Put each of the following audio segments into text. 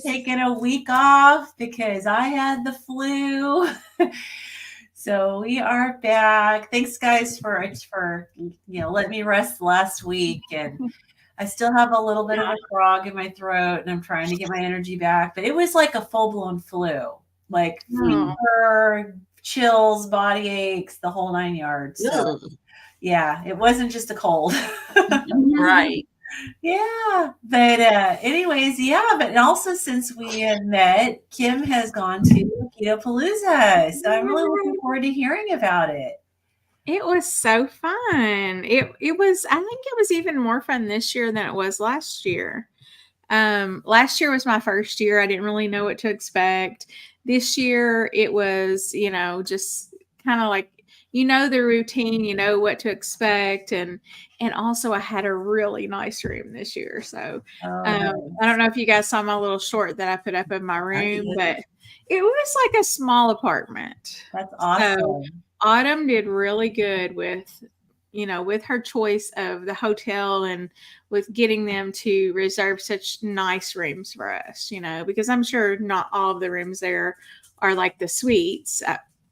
taking a week off because I had the flu. So we are back. Thanks guys for letting me rest last week, and I still have a little bit of a frog in my throat and I'm trying to get my energy back, but it was like a full-blown flu. Like fever, chills, body aches, the whole 9 yards. So yeah, it wasn't just a cold. Right. Yeah, but anyways, but also since we had met, Kim has gone to Keto-palooza, so I'm really looking forward to hearing about it. It was so fun. It was, I think it was even more fun this year than it was last year. Last year was my first year. I didn't really know what to expect. This year it was, just kind of like, the routine, what to expect. And also I had a really nice room this year. So, I don't know if you guys saw my little short that I put up in my room, but it was like a small apartment. That's awesome. So Autumn did really good with her choice of the hotel and with getting them to reserve such nice rooms for us, because I'm sure not all of the rooms there are like the suites.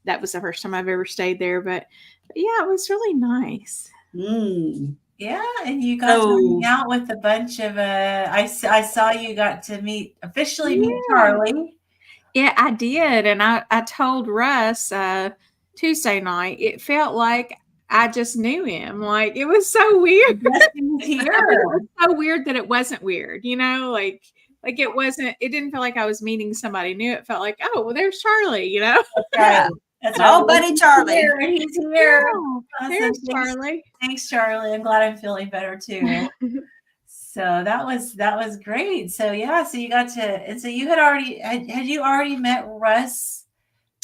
That was the first time I've ever stayed there, but yeah, it was really nice. Yeah, and you got to hang out with a bunch of I saw you got to officially meet Charlie. Yeah, I did, and I told Russ Tuesday night, it felt like I just knew him. Like, it was so weird. It was so weird that it wasn't weird, like it didn't feel like I was meeting somebody new. It felt like, oh, well, there's Charlie, Right. That's right. Buddy Charlie. He's here. Yeah, there's Charlie. Thanks, Charlie. I'm glad I'm feeling better too. So that was great. So yeah, so you got to, and so you had you already met Russ?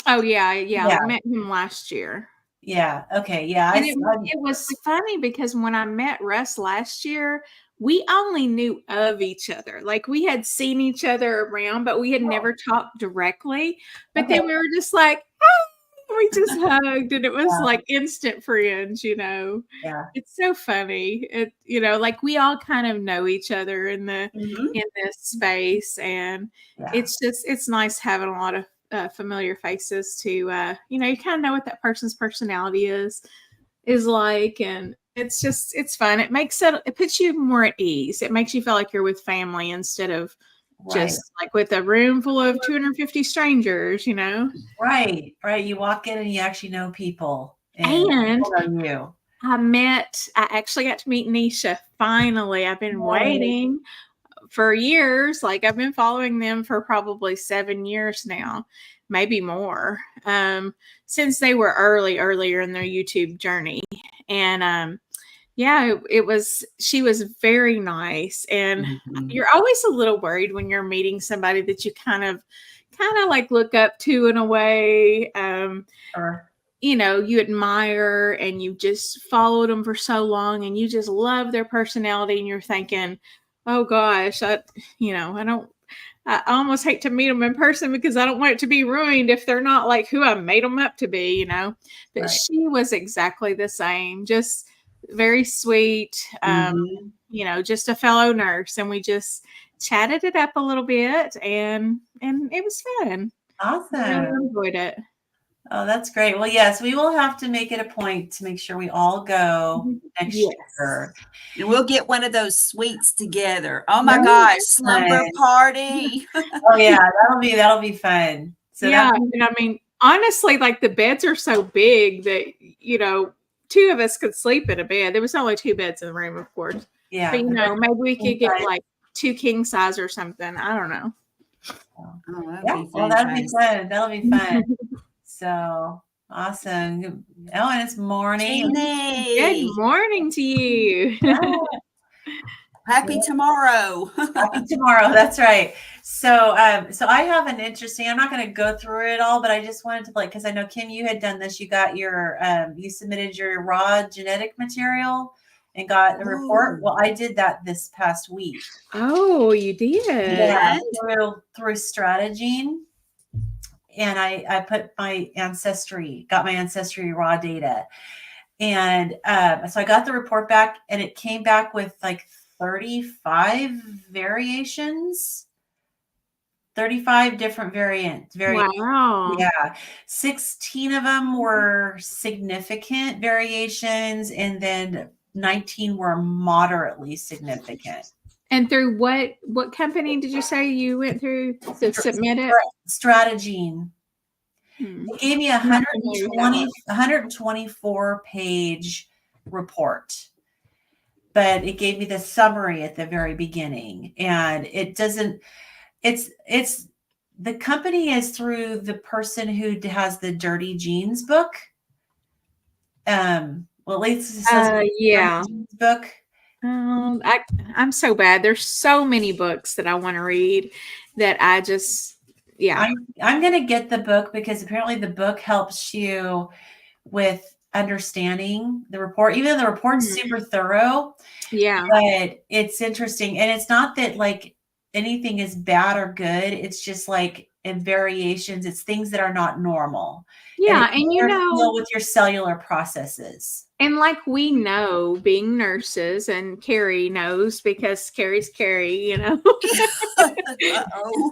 Oh yeah. I met him last year. Yeah. Okay. Yeah. And it was funny because when I met Russ last year, we only knew of each other. Like, we had seen each other around, but we had never talked directly. But then we were just like, hey, we just hugged, and it was like instant friends, Yeah. It's so funny. Like, we all kind of know each other in the in this space, and it's nice having a lot of familiar faces to you kind of know what that person's personality is like, and it's fun. It puts you more at ease. It makes you feel like you're with family instead of just like with a room full of 250 strangers, Right. You walk in and you actually know people. And I actually got to meet Nisha finally. I've been waiting for years. Like, I've been following them for probably 7 years now, maybe more, since they were earlier in their YouTube journey. And she was very nice. And you're always a little worried when you're meeting somebody that you kind of like look up to in a way. You admire, and you've just followed them for so long, and you just love their personality, and you're thinking, oh gosh, I almost hate to meet them in person because I don't want it to be ruined if they're not like who I made them up to be, But she was exactly the same, just very sweet, just a fellow nurse, and we just chatted it up a little bit, and it was fun. Awesome. I really enjoyed it. Oh, that's great. Well, yes, we will have to make it a point to make sure we all go next year. And we'll get one of those suites together. Oh my gosh, slumber party. Oh yeah, that'll be fun. So yeah, and I mean, honestly, like, the beds are so big that, 2 of us could sleep in a bed. There was only 2 beds in the room, of course. Yeah. But maybe we could get like 2 king size or something. I don't know. That'll be fun. That'll be fun. So awesome. Oh, and it's morning. Good morning to you. Happy tomorrow. Happy tomorrow. That's right. So I have an interesting, I'm not going to go through it all, but I just wanted to because I know, Kim, you had done this. You got you submitted your raw genetic material and got a report. Well, I did that this past week. Oh, you did? Yeah, through Strategene. And I put got my ancestry raw data. And so I got the report back, and it came back with like 35 variations 35 different variants. Wow. Yeah. 16 of them were significant variations, and then 19 were moderately significant. And through what company did you say you went through to submit it? Strategene. Hmm. It gave me a 124 page report, but it gave me the summary at the very beginning, and it doesn't, it's the company is through the person who has the Dirty Genes book. Well, at least it says Yeah. book. I'm so bad. There's so many books that I want to read that I just, yeah. I'm going to get the book because apparently the book helps you with understanding the report, even though the report's super thorough. Yeah. But it's interesting. And it's not that like anything is bad or good. It's just like in variations, it's things that are not normal. Yeah. And And deal with your cellular processes. And like we know, being nurses, and Carrie knows because Carrie's Carrie,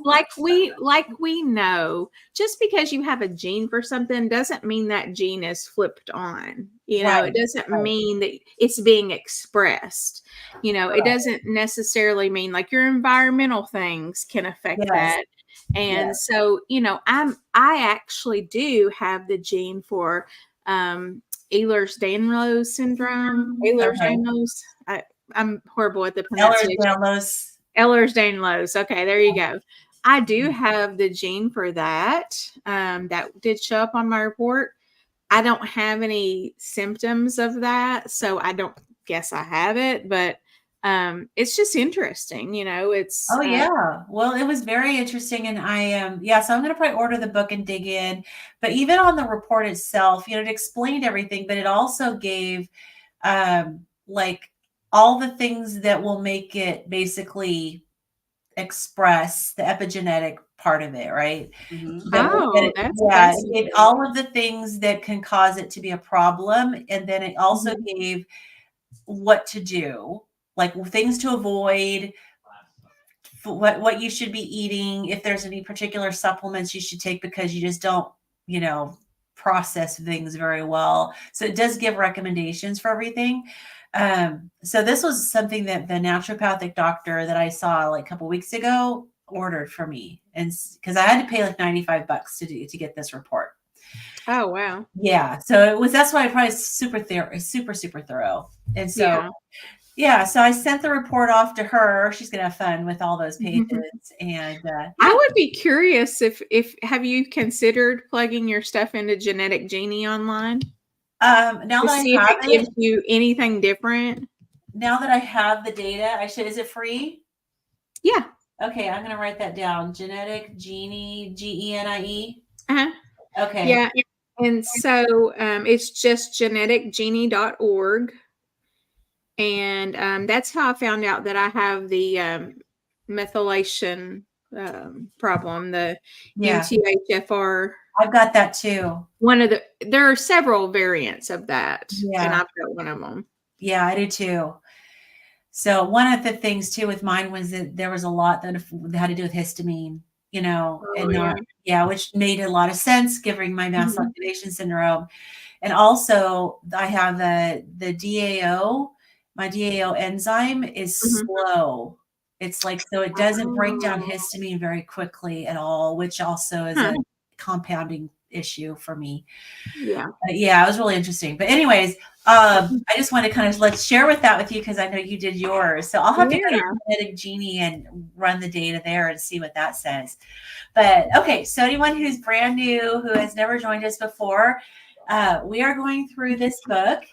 like we know, just because you have a gene for something doesn't mean that gene is flipped on. It doesn't mean that it's being expressed. It doesn't necessarily mean like your environmental things can affect that. And so, I actually do have the gene for Ehlers-Danlos syndrome. Ehlers-Danlos. I'm horrible at the pronunciation. Ehlers-Danlos. Okay, there you go. I do have the gene for that. That did show up on my report. I don't have any symptoms of that, so I don't guess I have it, but it's just interesting, it's well, it was very interesting, and I so I'm gonna probably order the book and dig in. But even on the report itself, it explained everything, but it also gave like all the things that will make it basically express the epigenetic part of it, right? All of the things that can cause it to be a problem, and then it also gave what to do, like things to avoid, what you should be eating, if there's any particular supplements you should take because you just don't, process things very well. So it does give recommendations for everything. So this was something that the naturopathic doctor that I saw like a couple weeks ago ordered for me, and because I had to pay like $95 to get this report. Oh wow! Yeah, so that's why I probably super thorough, and so. Yeah, so I sent the report off to her. She's gonna have fun with all those pages, and I would be curious if have you considered plugging your stuff into Genetic Genie online? Now that I have it gives you anything different. Now that I have the data, Is it free? Yeah. Okay, I'm gonna write that down. Genetic Genie, GENIE. Okay. Yeah, and so it's just geneticgenie.org. And that's how I found out that I have the methylation problem, the MTHFR. I've got that too. There are several variants of that, and I've got one of them. Yeah, I do too. So one of the things too with mine was that there was a lot that had to do with histamine, which made a lot of sense given my mast activation syndrome. And also I have the DAO. My DAO enzyme is slow. It's like, so it doesn't break down histamine very quickly at all, which also is a compounding issue for me. Yeah. It was really interesting. But anyways, I just want to kind of share that with you because I know you did yours. So I'll have to go to Genetic Genie and run the data there and see what that says. But okay, so anyone who's brand new, who has never joined us before, we are going through this book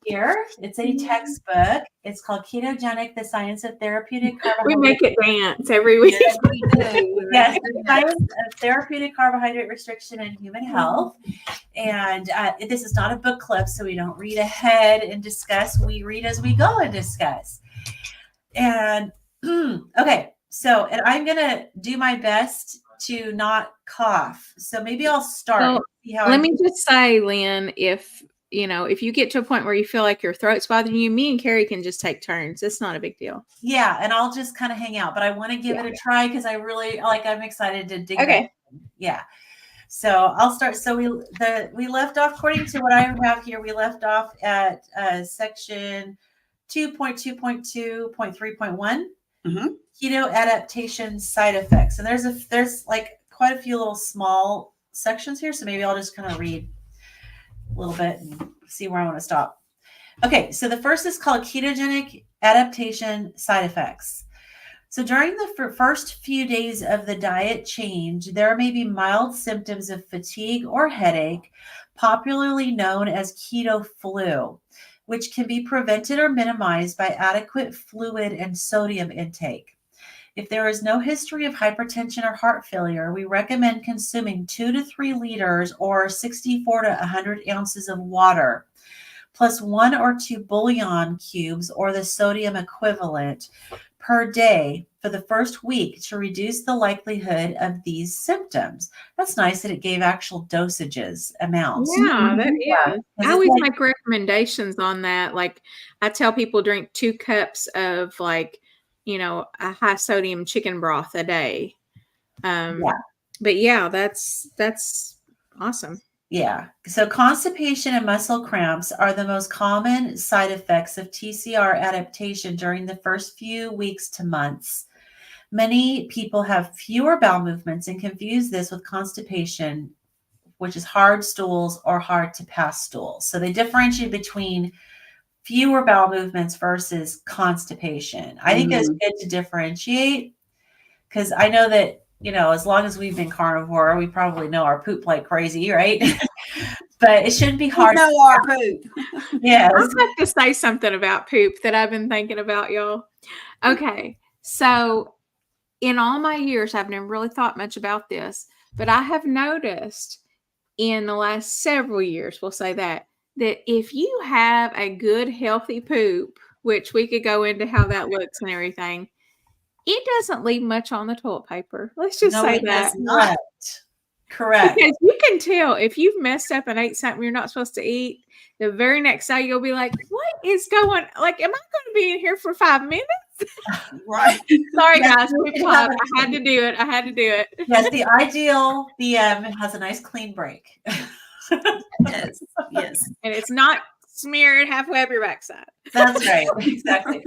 here. It's a textbook. It's called Ketogenic, the Science of Therapeutic Carbohydrate. We make it dance every week. Yes, the Science of Therapeutic Carbohydrate Restriction in Human Health. And this is not a book club, so we don't read ahead and discuss. We read as we go and discuss. And okay, so and I'm gonna do my best to not cough. So maybe I'll start. Well, let me just say, Lynn, if if you get to a point where you feel like your throat's bothering you, me and Carrie can just take turns. It's not a big deal. Yeah, and I'll just kind of hang out, but I want to give it a try because I really I'm excited to dig back in. Yeah. So I'll start. So we left off, according to what I have here, we left off at section 2.2.2.3.1, keto adaptation side effects. And there's like quite a few little small sections here. So maybe I'll just kind of read a little bit and see where I want to stop. Okay, so the first is called ketogenic adaptation side effects. So during the first few days of the diet change, there may be mild symptoms of fatigue or headache, popularly known as keto flu, which can be prevented or minimized by adequate fluid and sodium intake. If there is no history of hypertension or heart failure, we recommend consuming 2 to 3 liters or 64 to 100 ounces of water, plus 1 or 2 bouillon cubes or the sodium equivalent per day for the first week to reduce the likelihood of these symptoms. That's nice that it gave actual dosages, amounts. Yeah, that is. I always make recommendations on that. Like I tell people drink 2 cups of a high sodium chicken broth a day. But yeah, that's awesome. Yeah. So constipation and muscle cramps are the most common side effects of TCR adaptation during the first few weeks to months. Many people have fewer bowel movements and confuse this with constipation, which is hard stools or hard to pass stools. So they differentiate between fewer bowel movements versus constipation. I think it's good to differentiate because I know that as long as we've been carnivore, we probably know our poop like crazy, right? But it shouldn't be hard. We know our poop. Yes. I have to say something about poop that I've been thinking about, y'all. Okay. So in all my years, I've never really thought much about this, but I have noticed in the last several years, we'll say that if you have a good, healthy poop, which we could go into how that looks and everything, it doesn't leave much on the toilet paper. Let's just say that. Not. Correct. Because you can tell if you've messed up and ate something you're not supposed to eat, the very next day you'll be like, what is going am I going to be in here for 5 minutes? Right. Sorry, guys. I had to do it. Yes, the ideal BM has a nice clean break. Yes. And it's not smeared halfway up your backside. That's right. Exactly.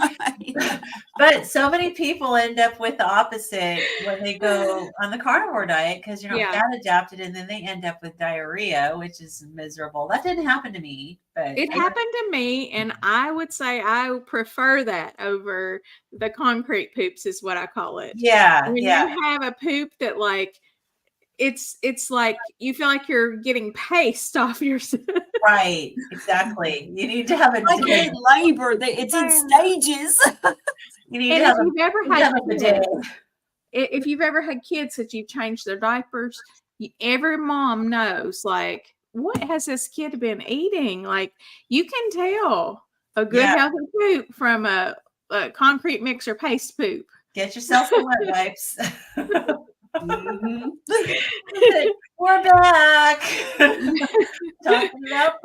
But so many people end up with the opposite when they go on the carnivore diet because you're not fat adapted, and then they end up with diarrhea, which is miserable. That didn't happen to me, but it happened to me, and I would say I prefer that over the concrete poops, is what I call it. Yeah. When you have a poop that it's like you feel like you're getting paste off yourself. Right, exactly. You need to have like in labor. It's in stages. You need to have a bidet. If you've ever had kids that you've changed their diapers, every mom knows, what has this kid been eating? You can tell a good healthy poop from a concrete mixer paste poop. Get yourself some wet wipes. We're back.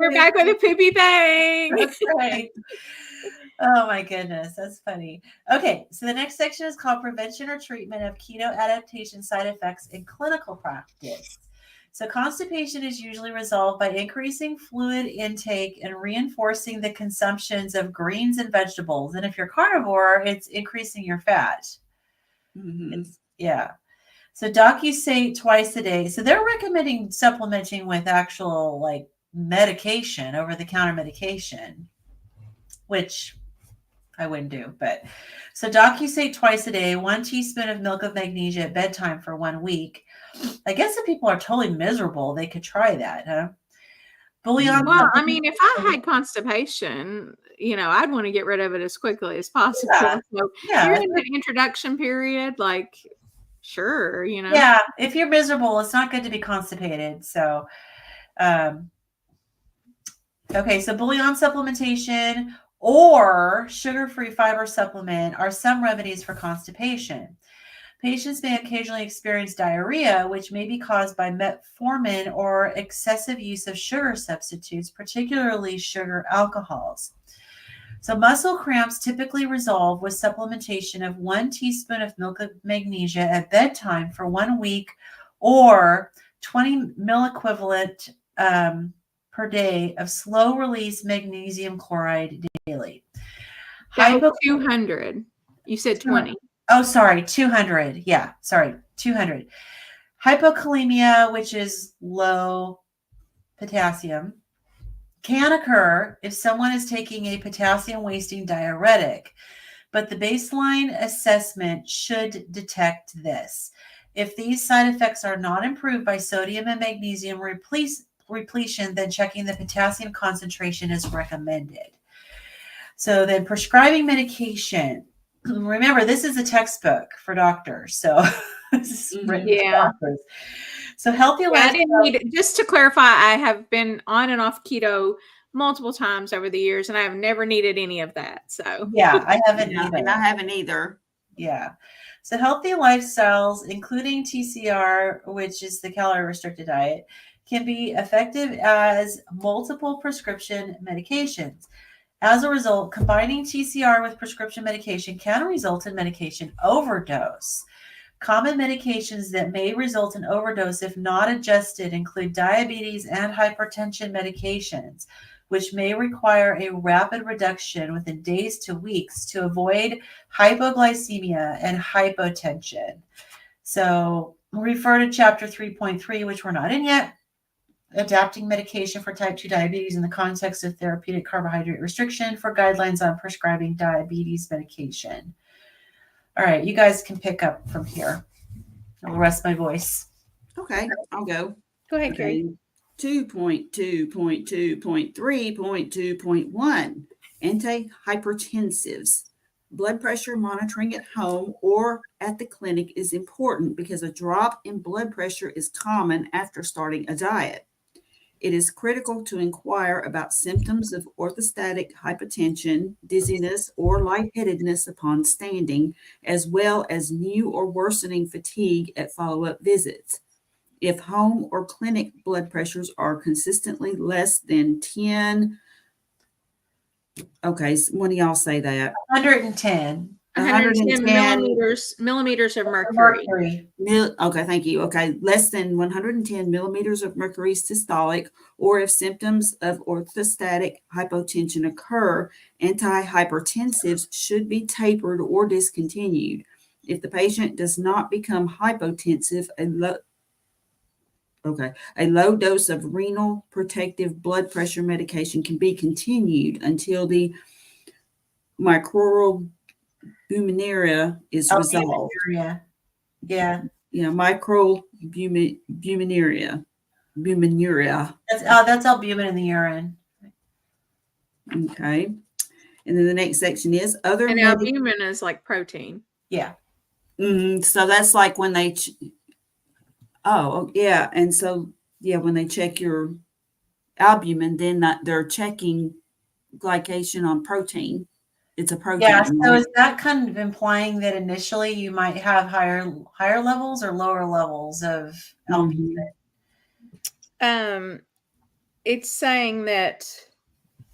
We're back with a poopy thing. That's right. Oh my goodness, that's funny. Okay, so the next section is called prevention or treatment of keto adaptation side effects in clinical practice. So constipation is usually resolved by increasing fluid intake and reinforcing the consumptions of greens and vegetables. And if you're carnivore, it's increasing your fat. So DocuSate twice a day. So they're recommending supplementing with actual medication, over-the-counter medication, which I wouldn't do. But so DocuSate twice a day, 1 teaspoon of milk of magnesia at bedtime for 1 week. I guess if people are totally miserable, they could try that, huh? Bouillon. Well, I mean, if I had constipation, I'd want to get rid of it as quickly as possible. Yeah. So you're in the introduction period, sure, Yeah, if you're miserable, it's not good to be constipated. So, okay, so bouillon supplementation or sugar-free fiber supplement are some remedies for constipation. Patients may occasionally experience diarrhea, which may be caused by metformin or excessive use of sugar substitutes, particularly sugar alcohols. So muscle cramps typically resolve with supplementation of 1 teaspoon of milk of magnesia at bedtime for 1 week, or 20 milliequivalent per day of slow-release magnesium chloride daily. That was 200. You said 20. Oh, sorry, 200. Yeah, sorry, 200. Hypokalemia, which is low potassium, can occur if someone is taking a potassium-wasting diuretic, but the baseline assessment should detect this. If these side effects are not improved by sodium and magnesium repletion, then checking the potassium concentration is recommended. So then prescribing medication. Remember, this is a textbook for doctors. So this is written for doctors. So healthy lifestyle. I didn't need, just to clarify, I have been on and off keto multiple times over the years, and I have never needed any of that. So yeah, I haven't either. And I haven't either. Yeah. So healthy lifestyles, including TCR, which is the calorie restricted diet, can be effective as multiple prescription medications. As a result, combining TCR with prescription medication can result in medication overdose. Common medications that may result in overdose if not adjusted include diabetes and hypertension medications, which may require a rapid reduction within days to weeks to avoid hypoglycemia and hypotension. So refer to chapter 3.3, which we're not in yet, adapting medication for type 2 diabetes in the context of therapeutic carbohydrate restriction, for guidelines on prescribing diabetes medication. All right, you guys can pick up from here. I'll rest my voice. Okay, I'll go. Go ahead, Carrie. 2.2.2.3.2.1 Antihypertensives. Blood pressure monitoring at home or at the clinic is important because a drop in blood pressure is common after starting a diet. It is critical to inquire about symptoms of orthostatic hypotension, dizziness, or lightheadedness upon standing, as well as new or worsening fatigue at follow-up visits. If home or clinic blood pressures are consistently less than 10, okay, so when do y'all say that? 110. 110 millimeters of mercury. Okay, thank you. Okay, less than 110 millimeters of mercury systolic, or if symptoms of orthostatic hypotension occur, antihypertensives should be tapered or discontinued. If the patient does not become hypotensive, a low dose of renal protective blood pressure medication can be continued until the microalbuminuria is resolved. Yeah. Microalbuminuria. That's albumin in the urine. Okay. And then the next section is other. And albumin is like protein. Yeah. So that's like when they. And so when they check your albumin, then they're checking glycation on protein. It's a protein. Yeah. So is that kind of implying that initially you might have higher levels or lower levels of albumin? It's saying that,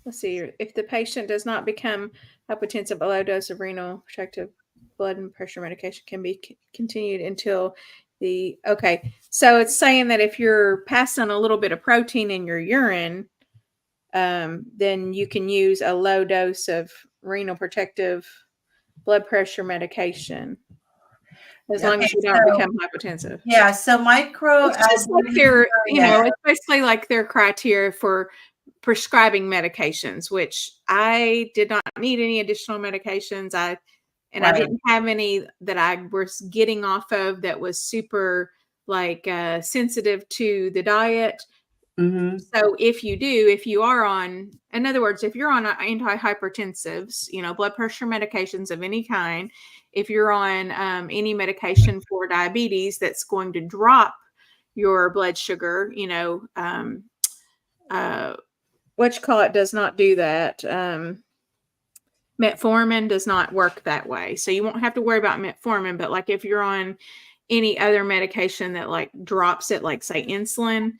let's see, if the patient does not become hypotensive, a low dose of renal protective blood and pressure medication can be continued until so it's saying that if you're passing a little bit of protein in your urine, then you can use a low dose of renal protective blood pressure medication as long as you don't become hypotensive. Yeah. So it's just like it's basically like their criteria for prescribing medications, which I did not need any additional medications. I didn't have any that I was getting off of that was super sensitive to the diet. Mm-hmm. So if you are on, in other words, if you're on antihypertensives, blood pressure medications of any kind, if you're on any medication for diabetes that's going to drop your blood sugar, does not do that. Metformin does not work that way. So you won't have to worry about metformin, but like if you're on any other medication that like drops it, like say insulin,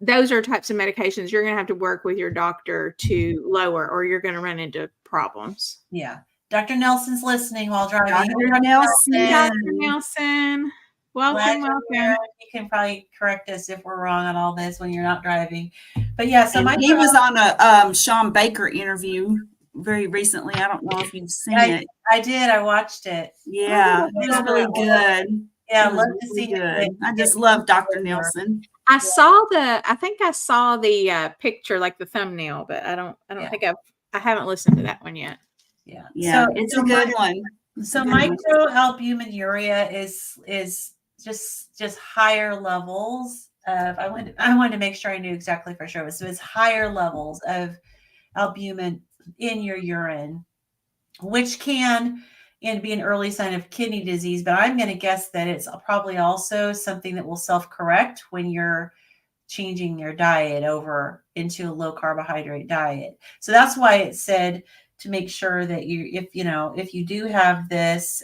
those are types of medications you're going to have to work with your doctor to lower, or you're going to run into problems. Yeah. Dr. Nelson's listening while driving. Dr. Nelson. Dr. Nelson. Welcome. You can probably correct us if we're wrong on all this when you're not driving. But yeah, so he was on a Sean Baker interview very recently. I don't know if you've seen it. I did. I watched it. Yeah, it was really good. Yeah, I'd love to see it. I just love Dr. Nelson. I think I saw the picture, like the thumbnail, but I don't think I haven't listened to that one yet. Yeah. Yeah, so, it's a good one. So microalbuminuria is just higher levels of, I wanted to make sure I knew exactly for sure. So it's higher levels of albumin in your urine, which can be an early sign of kidney disease, but I'm going to guess that it's probably also something that will self-correct when you're changing your diet over into a low carbohydrate diet. So that's why it said to make sure that if you do have this,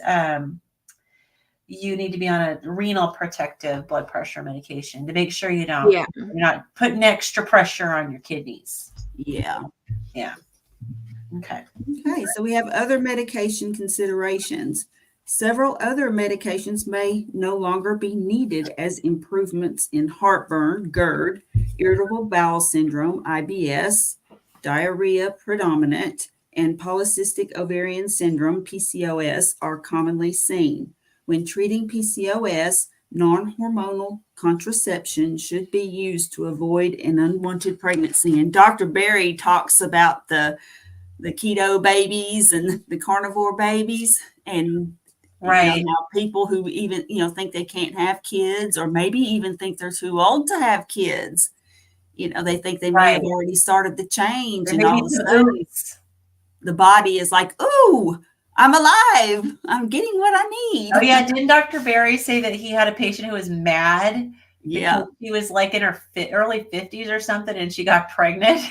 you need to be on a renal protective blood pressure medication to make sure you're not putting extra pressure on your kidneys. Yeah. Yeah. Okay. So we have other medication considerations. Several other medications may no longer be needed as improvements in heartburn, GERD, irritable bowel syndrome, IBS, diarrhea predominant, and polycystic ovarian syndrome, PCOS, are commonly seen. When treating PCOS, non-hormonal contraception should be used to avoid an unwanted pregnancy. And Dr. Berry talks about the keto babies and the carnivore babies, and how people who even think they can't have kids, or maybe even think they're too old to have kids, they think they may have already started the change, and all of a sudden the body is like, "Ooh, I'm alive. I'm getting what I need." Oh yeah, didn't Dr. Berry say that he had a patient who was mad? Yeah, he was like in her early 50s or something, and she got pregnant.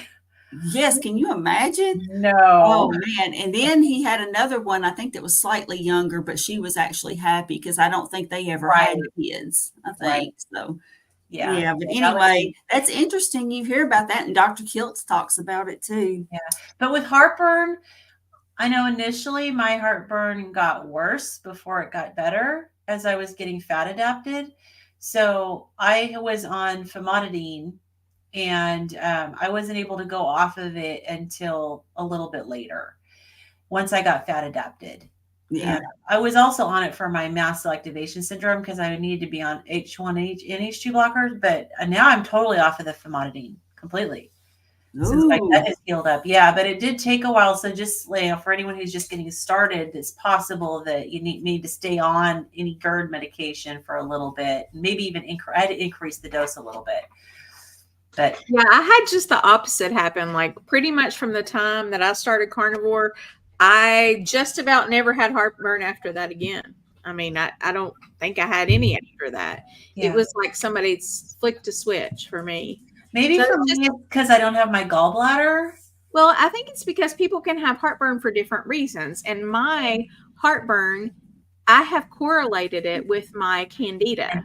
Yes, can you imagine? No. Oh man. And then he had another one, I think, that was slightly younger, but she was actually happy because I don't think they ever had kids, I think. So yeah, but anyway, that's interesting. You hear about that, and Dr. Kiltz talks about it too. Yeah. But with heartburn, I know initially my heartburn got worse before it got better as I was getting fat adapted. So I was on famotidine, and I wasn't able to go off of it until a little bit later, once I got fat adapted. Yeah. And I was also on it for my mast cell activation syndrome because I needed to be on H1 and H2 blockers. But now I'm totally off of the famotidine completely. Since my gut has healed up. Yeah, but it did take a while. So just for anyone who's just getting started, it's possible that you need to stay on any GERD medication for a little bit, maybe even I had to increase the dose a little bit. But yeah, I had just the opposite happen. Like pretty much from the time that I started carnivore, I just about never had heartburn after that again. I mean, I don't think I had any after that. Yeah. It was like somebody flicked a switch for me. Maybe for me, it's because I don't have my gallbladder. Well, I think it's because people can have heartburn for different reasons. And my heartburn, I have correlated it with my candida.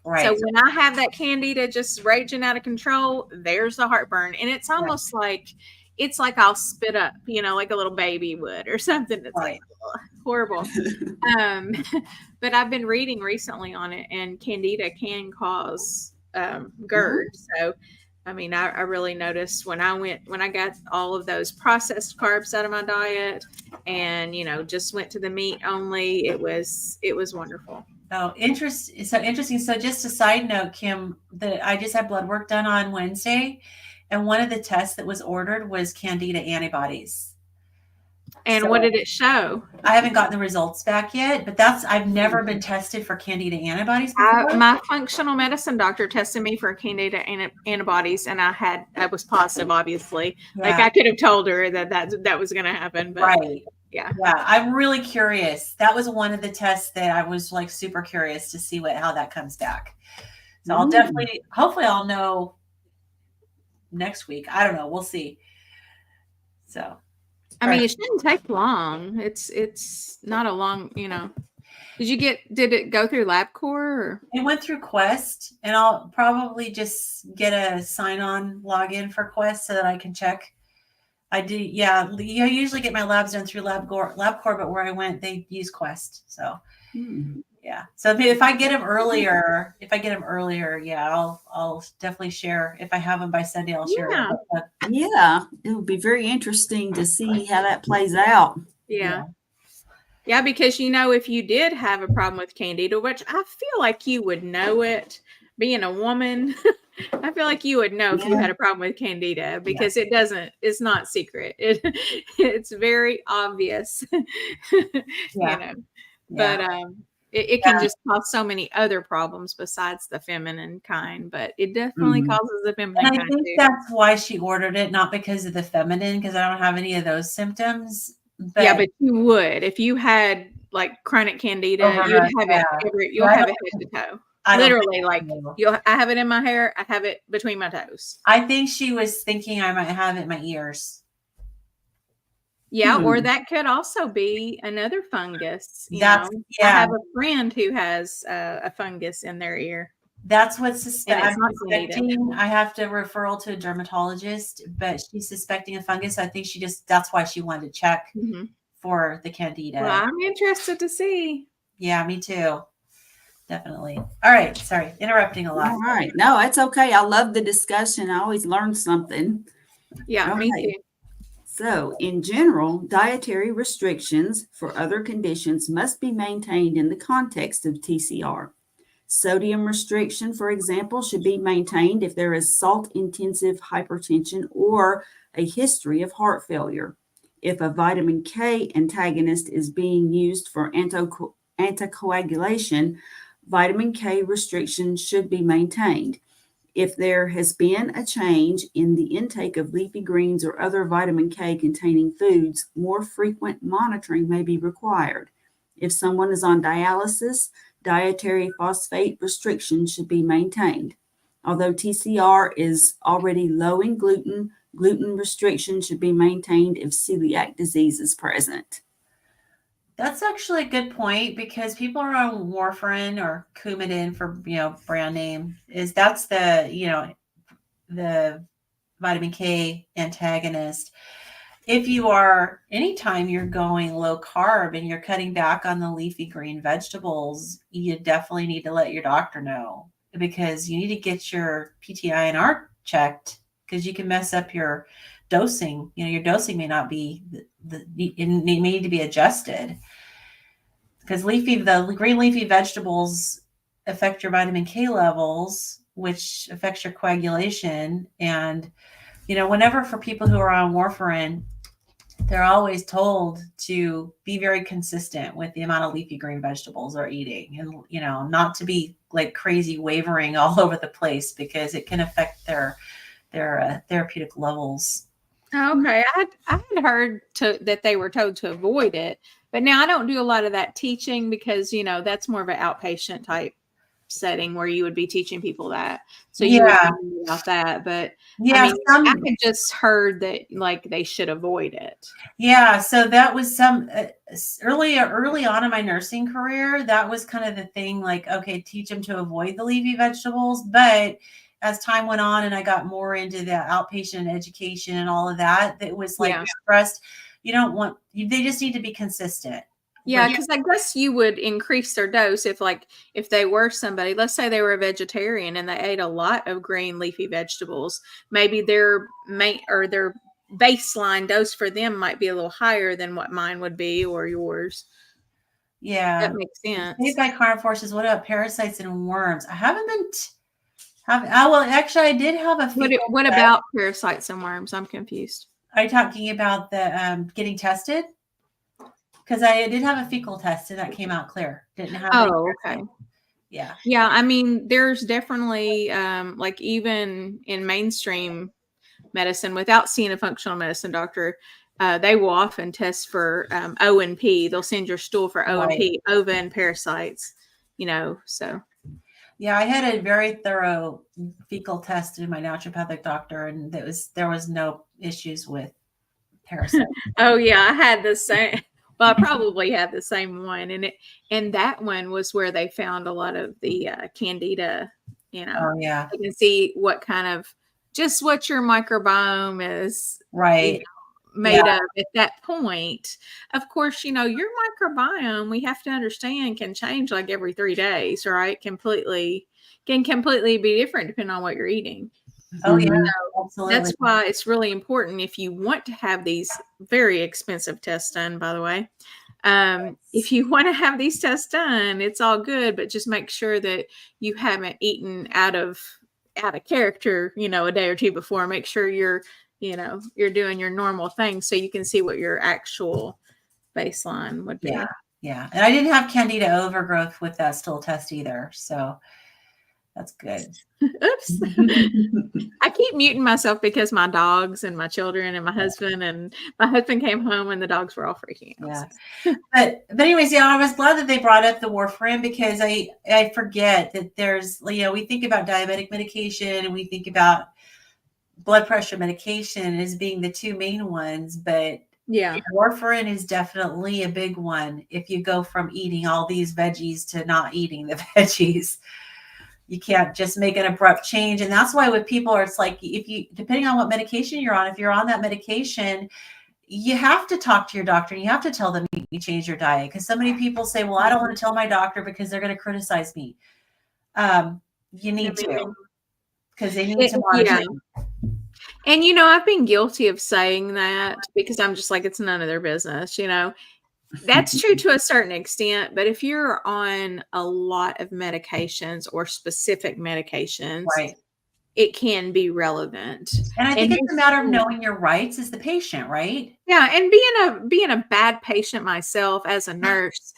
Right. So when I have that candida just raging out of control, there's the heartburn. And it's almost like, it's like I'll spit up, like a little baby would or something. That's like horrible. But I've been reading recently on it, and candida can cause GERD. So, I mean, I really noticed when I got all of those processed carbs out of my diet and, just went to the meat only, it was wonderful. Oh, interesting. So interesting. So just a side note, Kim, that I just had blood work done on Wednesday, and one of the tests that was ordered was candida antibodies. And what did it show? I haven't gotten the results back yet, but I've never been tested for candida antibodies before. My functional medicine doctor tested me for candida antibodies, and I was positive, obviously. Yeah. Like I could have told her that was going to happen. But right. Yeah. I'm really curious. That was one of the tests that I was like super curious to see how that comes back. So I'll hopefully I'll know next week. I don't know. We'll see. So. I mean, it shouldn't take long. It's not a long, did it go through LabCorp or? It went through Quest, and I'll probably just get a sign-on login for Quest so that I can check. I do, yeah. I usually get my labs done through LabCorp, but where I went, they use Quest. So, yeah. So if I get them earlier, yeah, I'll definitely share. If I have them by Sunday, I'll share Yeah. it. Yeah, it would be very interesting to see how that plays out. Yeah. Yeah, because if you did have a problem with candida, which I feel like you would know it, being a woman, I feel like you would know if you had a problem with candida because it's not secret. It's very obvious, but it can just cause so many other problems besides the feminine kind, but it definitely causes the feminine And I kind think too. that's why she ordered it, not because of the feminine, because I don't have any of those symptoms. Yeah, but you would if you had like chronic candida, you'd have it you'll have it head to toe. Literally, I have it in my hair, I have it between my toes. I think she was thinking I might have it in my ears. Yeah, or that could also be another fungus. I have a friend who has a fungus in their ear. That's what's I'm suspecting. I have to referral to a dermatologist, but she's suspecting a fungus. I think that's why she wanted to check for the candida. Well, I'm interested to see. Yeah, me too. Definitely. All right. Sorry, interrupting a lot. All right. No, it's okay. I love the discussion. I always learn something. Yeah, me too. So, in general, dietary restrictions for other conditions must be maintained in the context of TCR. Sodium restriction, for example, should be maintained if there is salt-intensive hypertension or a history of heart failure. If a vitamin K antagonist is being used for anticoagulation, vitamin K restriction should be maintained. If there has been a change in the intake of leafy greens or other vitamin K containing foods, more frequent monitoring may be required. If someone is on dialysis, dietary phosphate restriction should be maintained. Although TCR is already low in gluten, gluten restriction should be maintained if celiac disease is present. That's actually a good point because people are on warfarin or Coumadin for brand name. That's the the vitamin K antagonist. If you are anytime you're going low carb and you're cutting back on the leafy green vegetables, you definitely need to let your doctor know because you need to get your PTINR checked because you can mess up your dosing. Your dosing may not be it may need to be adjusted because the green leafy vegetables affect your vitamin K levels, which affects your coagulation. And, whenever for people who are on warfarin, they're always told to be very consistent with the amount of leafy green vegetables they're eating and, not to be like crazy wavering all over the place because it can affect their therapeutic levels. Okay. I had heard that they were told to avoid it, but now I don't do a lot of that teaching because, that's more of an outpatient type setting where you would be teaching people that. So you would know about that. But I had just heard that like they should avoid it. Yeah. So that was some early on in my nursing career, that was kind of the thing, like, okay, teach them to avoid the leafy vegetables. But as time went on and I got more into the outpatient education and all of that, it was like expressed, they just need to be consistent. Yeah, because I guess you would increase their dose if they were somebody, let's say they were a vegetarian and they ate a lot of green leafy vegetables, maybe their baseline dose for them might be a little higher than what mine would be or yours. Yeah. That makes sense. Saved by carnivores says, what about parasites and worms? I haven't been well, actually I did have a what about parasites and worms? I'm confused. Are you talking about the getting tested? Because I did have a fecal test and that came out clear. Didn't have okay. Yeah. Yeah, I mean, there's definitely like even in mainstream medicine, without seeing a functional medicine doctor, they will often test for O and P. They'll send your stool for O and P, ova and parasites. So. Yeah, I had a very thorough fecal test in my naturopathic doctor, and there was no issues with parasite. Oh yeah, I had the same. Well, I probably had the same one, and that one was where they found a lot of the candida. Oh yeah, You can see what kind of just what your microbiome is right. made of at that point. Of course, your microbiome, we have to understand, can change like every 3 days, right? Can completely be different depending on what you're eating. Oh yeah, That's absolutely. why it's really important, if you want to have these very expensive tests done, by the way. If you want to have these tests done, it's all good, but just make sure that you haven't eaten out of character, a day or two before. Make sure you're doing your normal thing so you can see what your actual baseline would be. Yeah. Yeah. And I didn't have candida overgrowth with that stool test either. So that's good. Oops. I keep muting myself because my dogs and my children and my husband came home and the dogs were all freaking out. Yeah. But anyways, I was glad that they brought up the warfarin, because I forget that there's, we think about diabetic medication and we think about blood pressure medication as being the two main ones, but yeah, warfarin is definitely a big one. If you go from eating all these veggies to not eating the veggies, you can't just make an abrupt change. And that's why with people, it's like, depending on what medication you're on, if you're on that medication, you have to talk to your doctor and you have to tell them you change your diet. Because so many people say, well, I don't want to tell my doctor because they're going to criticize me. You need to, because they need to monitor. Yeah. And, I've been guilty of saying that because I'm just like, it's none of their business, That's true to a certain extent, but if you're on a lot of medications or specific medications, right, it can be relevant. And I think it's a matter of knowing your rights as the patient, right? Yeah, and being a bad patient myself as a nurse,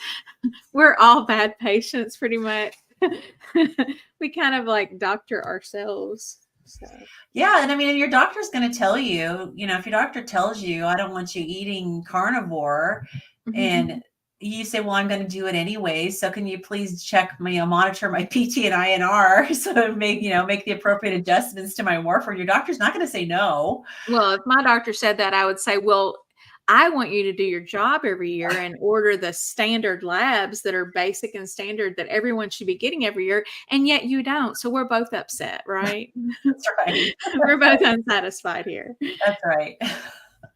we're all bad patients pretty much. We kind of like doctor ourselves. So. Yeah, and I mean, and your doctor's going to tell you, if your doctor tells you, I don't want you eating carnivore, and you say, well, I'm going to do it anyway. So can you please monitor my PT and INR so make the appropriate adjustments to my warfarin? Your doctor's not going to say no. Well, if my doctor said that, I would say, well, I want you to do your job every year and order the standard labs that are basic and standard that everyone should be getting every year. And yet you don't. So we're both upset, right? That's right. We're both unsatisfied here. That's right.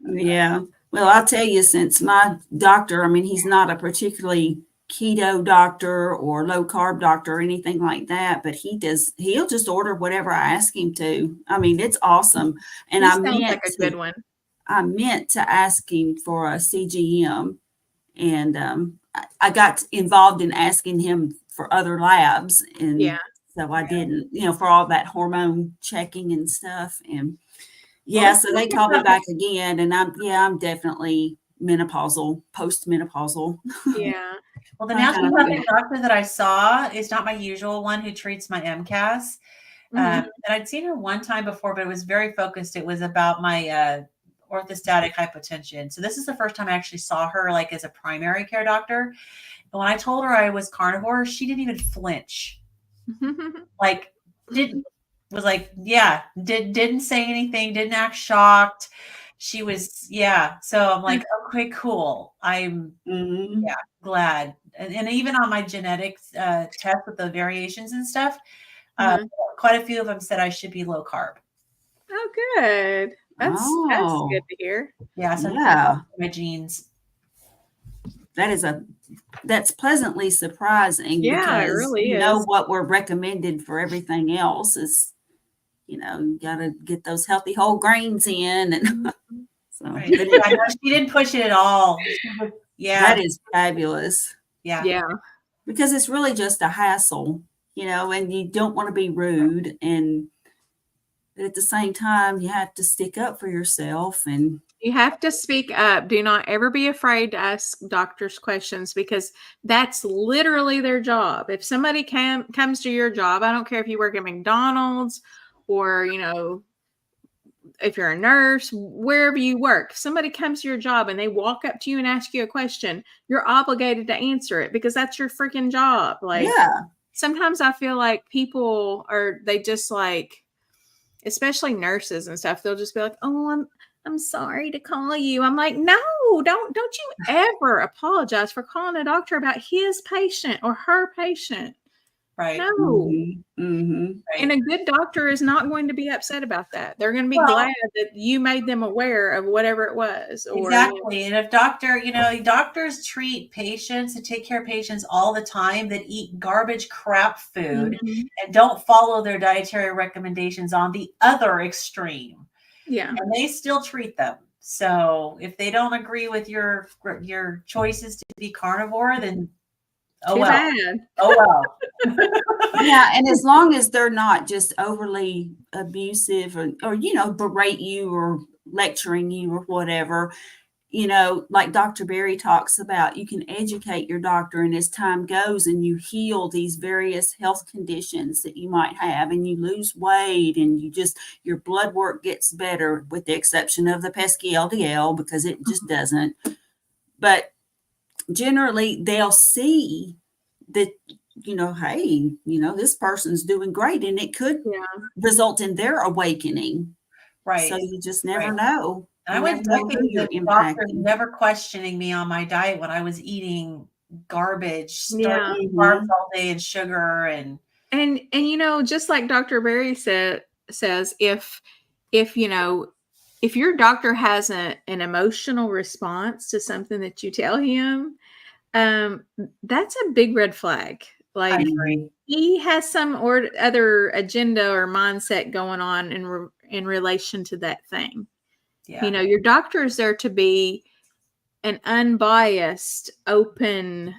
Yeah. Well, I'll tell you, since my doctor, he's not a particularly keto doctor or low carb doctor or anything like that, but he'll just order whatever I ask him to. It's awesome. And sounds like a good one. I meant to ask him for a CGM, and I got involved in asking him for other labs. And so I didn't, for all that hormone checking and stuff. And so they called me back again, and I'm definitely postmenopausal. Yeah. Well, the naturopathic doctor that I saw is not my usual one who treats my MCAS. And I'd seen her one time before, but it was very focused. It was about my orthostatic hypotension. So this is the first time I actually saw her like as a primary care doctor. And when I told her I was carnivore, she didn't even flinch. Didn't say anything, didn't act shocked. She was, So I'm like, okay, cool. I'm glad. And even on my genetics test with the variations and stuff, quite a few of them said I should be low carb. Oh, good. That's good to hear. Yeah. So my genes. That's pleasantly surprising. Yeah, because it really is. What we're recommended for everything else is, you got to get those healthy whole grains in. And so right. She didn't push it at all. That is fabulous. Yeah. Because it's really just a hassle, and you don't want to be rude. And at the same time, you have to stick up for yourself, and you have to speak up. Do not ever be afraid to ask doctors questions, because that's literally their job. If somebody comes to your job, I don't care if you work at McDonald's or, if you're a nurse, wherever you work, somebody comes to your job and they walk up to you and ask you a question, you're obligated to answer it, because that's your freaking job. Sometimes I feel like people they just like, especially nurses and stuff, they'll just be like, oh, I'm sorry to call you. I'm like, no, don't you ever apologize for calling a doctor about his patient or her patient. Right. No. Mm-hmm. Mm-hmm. Right. And a good doctor is not going to be upset about that. They're going to be Well, glad that you made them aware of whatever it was. Or exactly. And if doctors treat patients and take care of patients all the time that eat garbage crap food Mhm. and don't follow their dietary recommendations on the other extreme. Yeah. And they still treat them. So if they don't agree with your choices to be carnivore, then Too bad. Oh well. Yeah, and as long as they're not just overly abusive or berate you or lecturing you or whatever, like Dr. Berry talks about, you can educate your doctor, and as time goes and you heal these various health conditions that you might have, and you lose weight, and your blood work gets better, with the exception of the pesky LDL, because it just doesn't. But generally, they'll see that, hey, this person's doing great, and it could result in their awakening. Right. So you just never know. And I went decades of doctors never questioning me on my diet when I was eating garbage, starving carbs all day and sugar and just like Dr. Berry says, if your doctor has an emotional response to something that you tell him, that's a big red flag. Like, I agree. He has some other agenda or mindset going on in relation to that thing. Yeah. Your doctor is there to be an unbiased, open,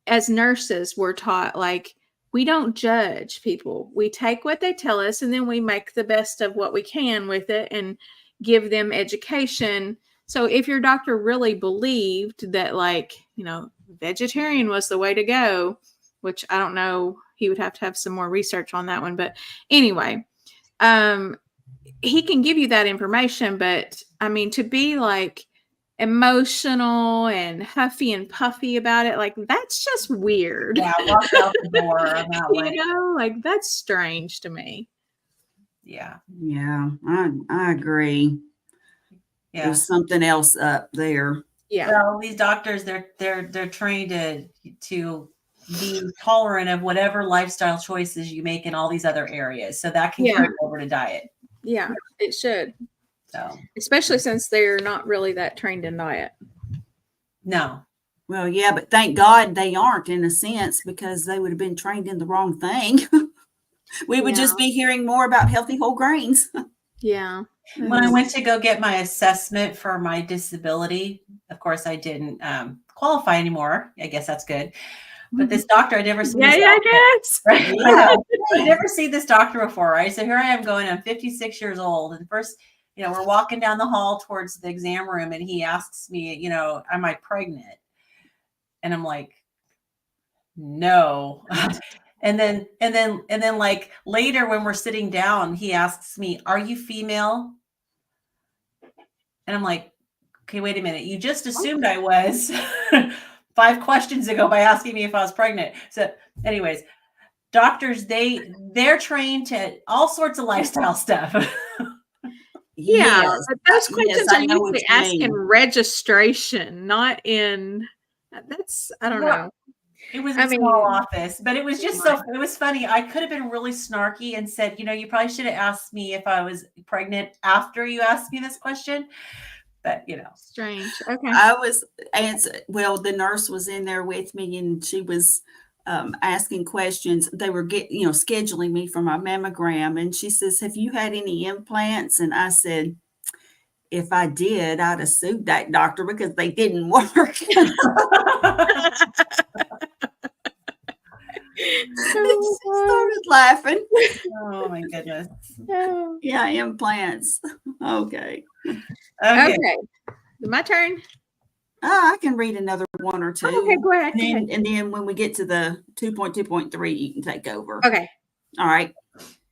as nurses, we're taught, like, we don't judge people. We take what they tell us, and then we make the best of what we can with it and give them education. So if your doctor really believed that, like, vegetarian was the way to go, which I don't know, he would have to have some more research on that one. But anyway, he can give you that information, but I mean, to be like emotional and huffy and puffy about it, like, that's just weird. Yeah, walk out the door on that one. Like, that's strange to me. Yeah. Yeah, I agree. Yeah. There's something else up there. Yeah. Well, these doctors, they're trained to be tolerant of whatever lifestyle choices you make in all these other areas. So that can carry over to diet. Yeah, it should. So, especially since they're not really that trained in diet. No. Well, yeah, but thank God they aren't, in a sense, because they would have been trained in the wrong thing. We would just be hearing more about healthy whole grains. Yeah. When I went to go get my assessment for my disability, of course, I didn't qualify anymore. I guess that's good. But this doctor, I'd never seen. I guess. Right? Yeah. I'd never seen this doctor before, right? So here I am going, I'm 56 years old. And first, we're walking down the hall towards the exam room, and he asks me, am I pregnant? And I'm like, no. And then like later when we're sitting down, he asks me, are you female? And I'm like, okay, wait a minute. You just assumed I was 5 questions ago by asking me if I was pregnant. So anyways, doctors, they're trained to all sorts of lifestyle stuff. Yes. But those questions are usually asked in registration, not in, I don't know. It was a small office, but it was just it was funny. I could have been really snarky and said, you probably should have asked me if I was pregnant after you asked me this question. But, strange. Okay. I was the nurse was in there with me, and she was asking questions. They were scheduling me for my mammogram, and she says, have you had any implants? And I said, if I did, I'd have sued that doctor because they didn't work. She started laughing. Oh my goodness. Yeah, implants. Okay. My turn. I can read another one or two. Okay, go ahead. And then when we get to the 2.2.3, you can take over. Okay. All right.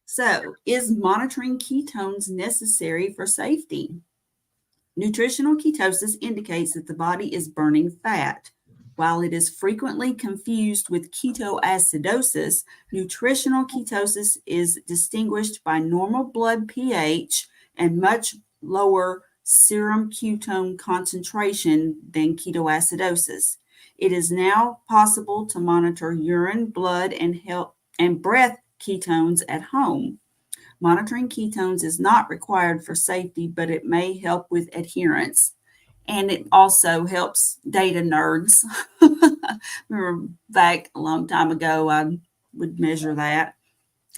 So, is monitoring ketones necessary for safety? Nutritional ketosis indicates that the body is burning fat. While it is frequently confused with ketoacidosis, nutritional ketosis is distinguished by normal blood pH and much lower serum ketone concentration than ketoacidosis. It is now possible to monitor urine, blood, and breath ketones at home. Monitoring ketones is not required for safety, but it may help with adherence. And it also helps data nerds. Remember back a long time ago, I would measure that.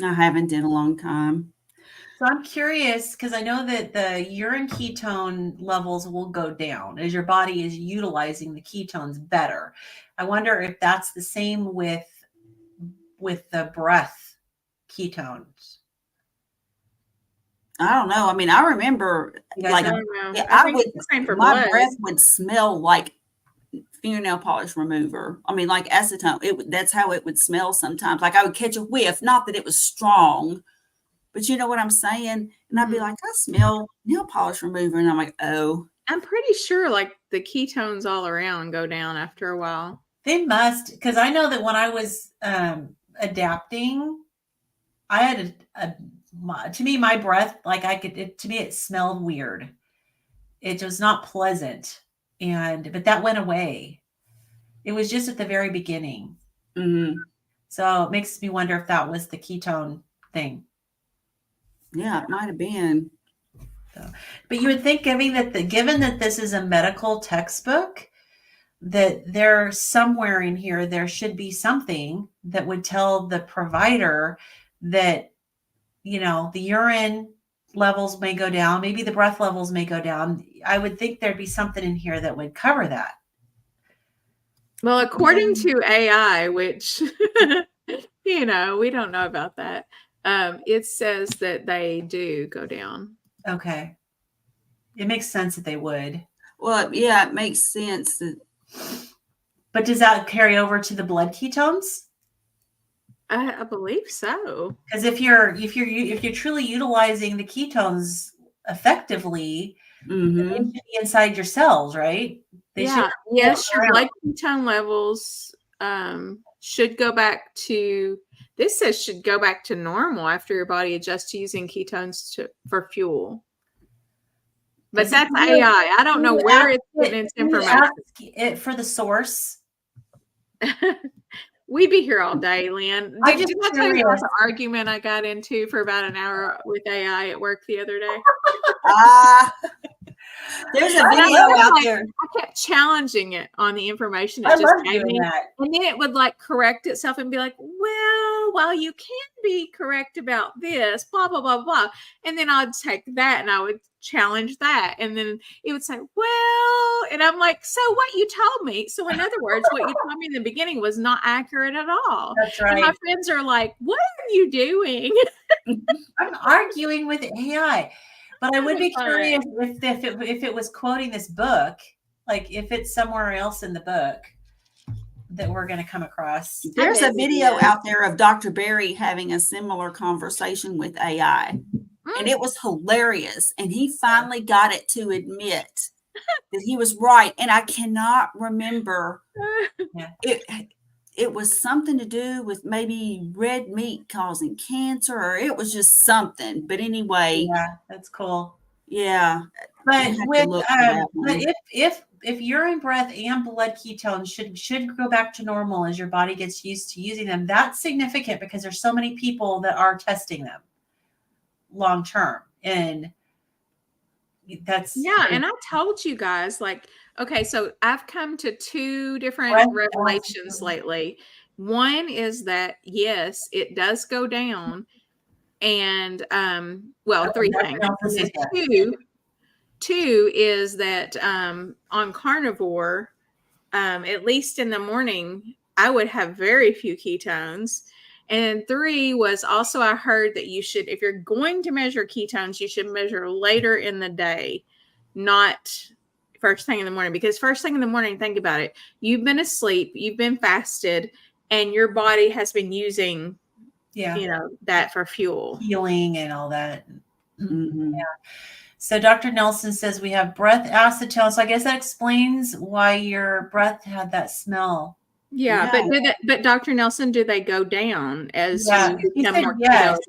I haven't in a long time. So I'm curious because I know that the urine ketone levels will go down as your body is utilizing the ketones better. I wonder if that's the same with the breath ketones. I don't know. I mean, I remember You guys like I know? don't know. yeah, I think it's the same for my blood. breath would smell like fingernail polish remover. I mean, like acetone. That's how it would smell sometimes. Like I would catch a whiff, not that it was strong, but you know what I'm saying? And I'd be like, I smell nail polish remover. And I'm like, oh. I'm pretty sure like the ketones all around go down after a while. They must, because I know that when I was adapting, I had to me, my breath, like to me, it smelled weird. It was not pleasant. But that went away. It was just at the very beginning. Mm-hmm. So it makes me wonder if that was the ketone thing. Yeah, it might have been. So, but you would think, given that this is a medical textbook, that there somewhere in here, there should be something that would tell the provider that, the urine levels may go down, maybe the breath levels may go down. I would think there'd be something in here that would cover that. Well, according to AI, which, we don't know about that. It says that they do go down. Okay. It makes sense that they would. Well, yeah, it makes sense. But does that carry over to the blood ketones? I believe so. Because if you're truly utilizing the ketones effectively, Mm-hmm. they should be inside your cells, right? Yes, your blood ketone levels should go back to. This says should go back to normal after your body adjusts to using ketones for fuel. But that's AI. I don't know where it's getting its information. Ask it for the source. We'd be here all day, Lynn. Did I tell you about the argument I got into for about an hour with AI at work the other day? There's a video out there. I kept challenging it on the information it I just love gave doing me. that. And then it would correct itself and be like, well, while you can be correct about this, blah, blah, blah, blah. And then I'd take that and I would challenge that. And then it would say, well, and I'm like, so what you told me. So in other words, what you told me in the beginning was not accurate at all. That's right. And my friends are like, what are you doing? I'm arguing with AI. But I would be curious if it was quoting this book, like if it's somewhere else in the book that we're going to come across. There's a video out there of Dr. Berry having a similar conversation with AI. And it was hilarious. And he finally got it to admit that he was right. And I cannot remember. It was something to do with maybe red meat causing cancer, or it was just something. But anyway. Yeah, that's cool. Yeah. But if urine, breath, and blood ketones should go back to normal as your body gets used to using them, that's significant because there's so many people that are testing them long term. And that's and I told you guys, okay, so I've come to two different revelations lately. One is that yes, it does go down, and three things. Two is that on carnivore, at least in the morning, I would have very few ketones. And three was also, I heard that you should, if you're going to measure ketones, you should measure later in the day, not first thing in the morning. Because first thing in the morning, think about it. You've been asleep, you've been fasted, and your body has been using, that for fuel. Healing and all that. Mm-hmm. Yeah. So Dr. Nelson says we have breath acetone. So I guess that explains why your breath had that smell. Yeah. But Dr. Nelson, do they go down as you become more yes.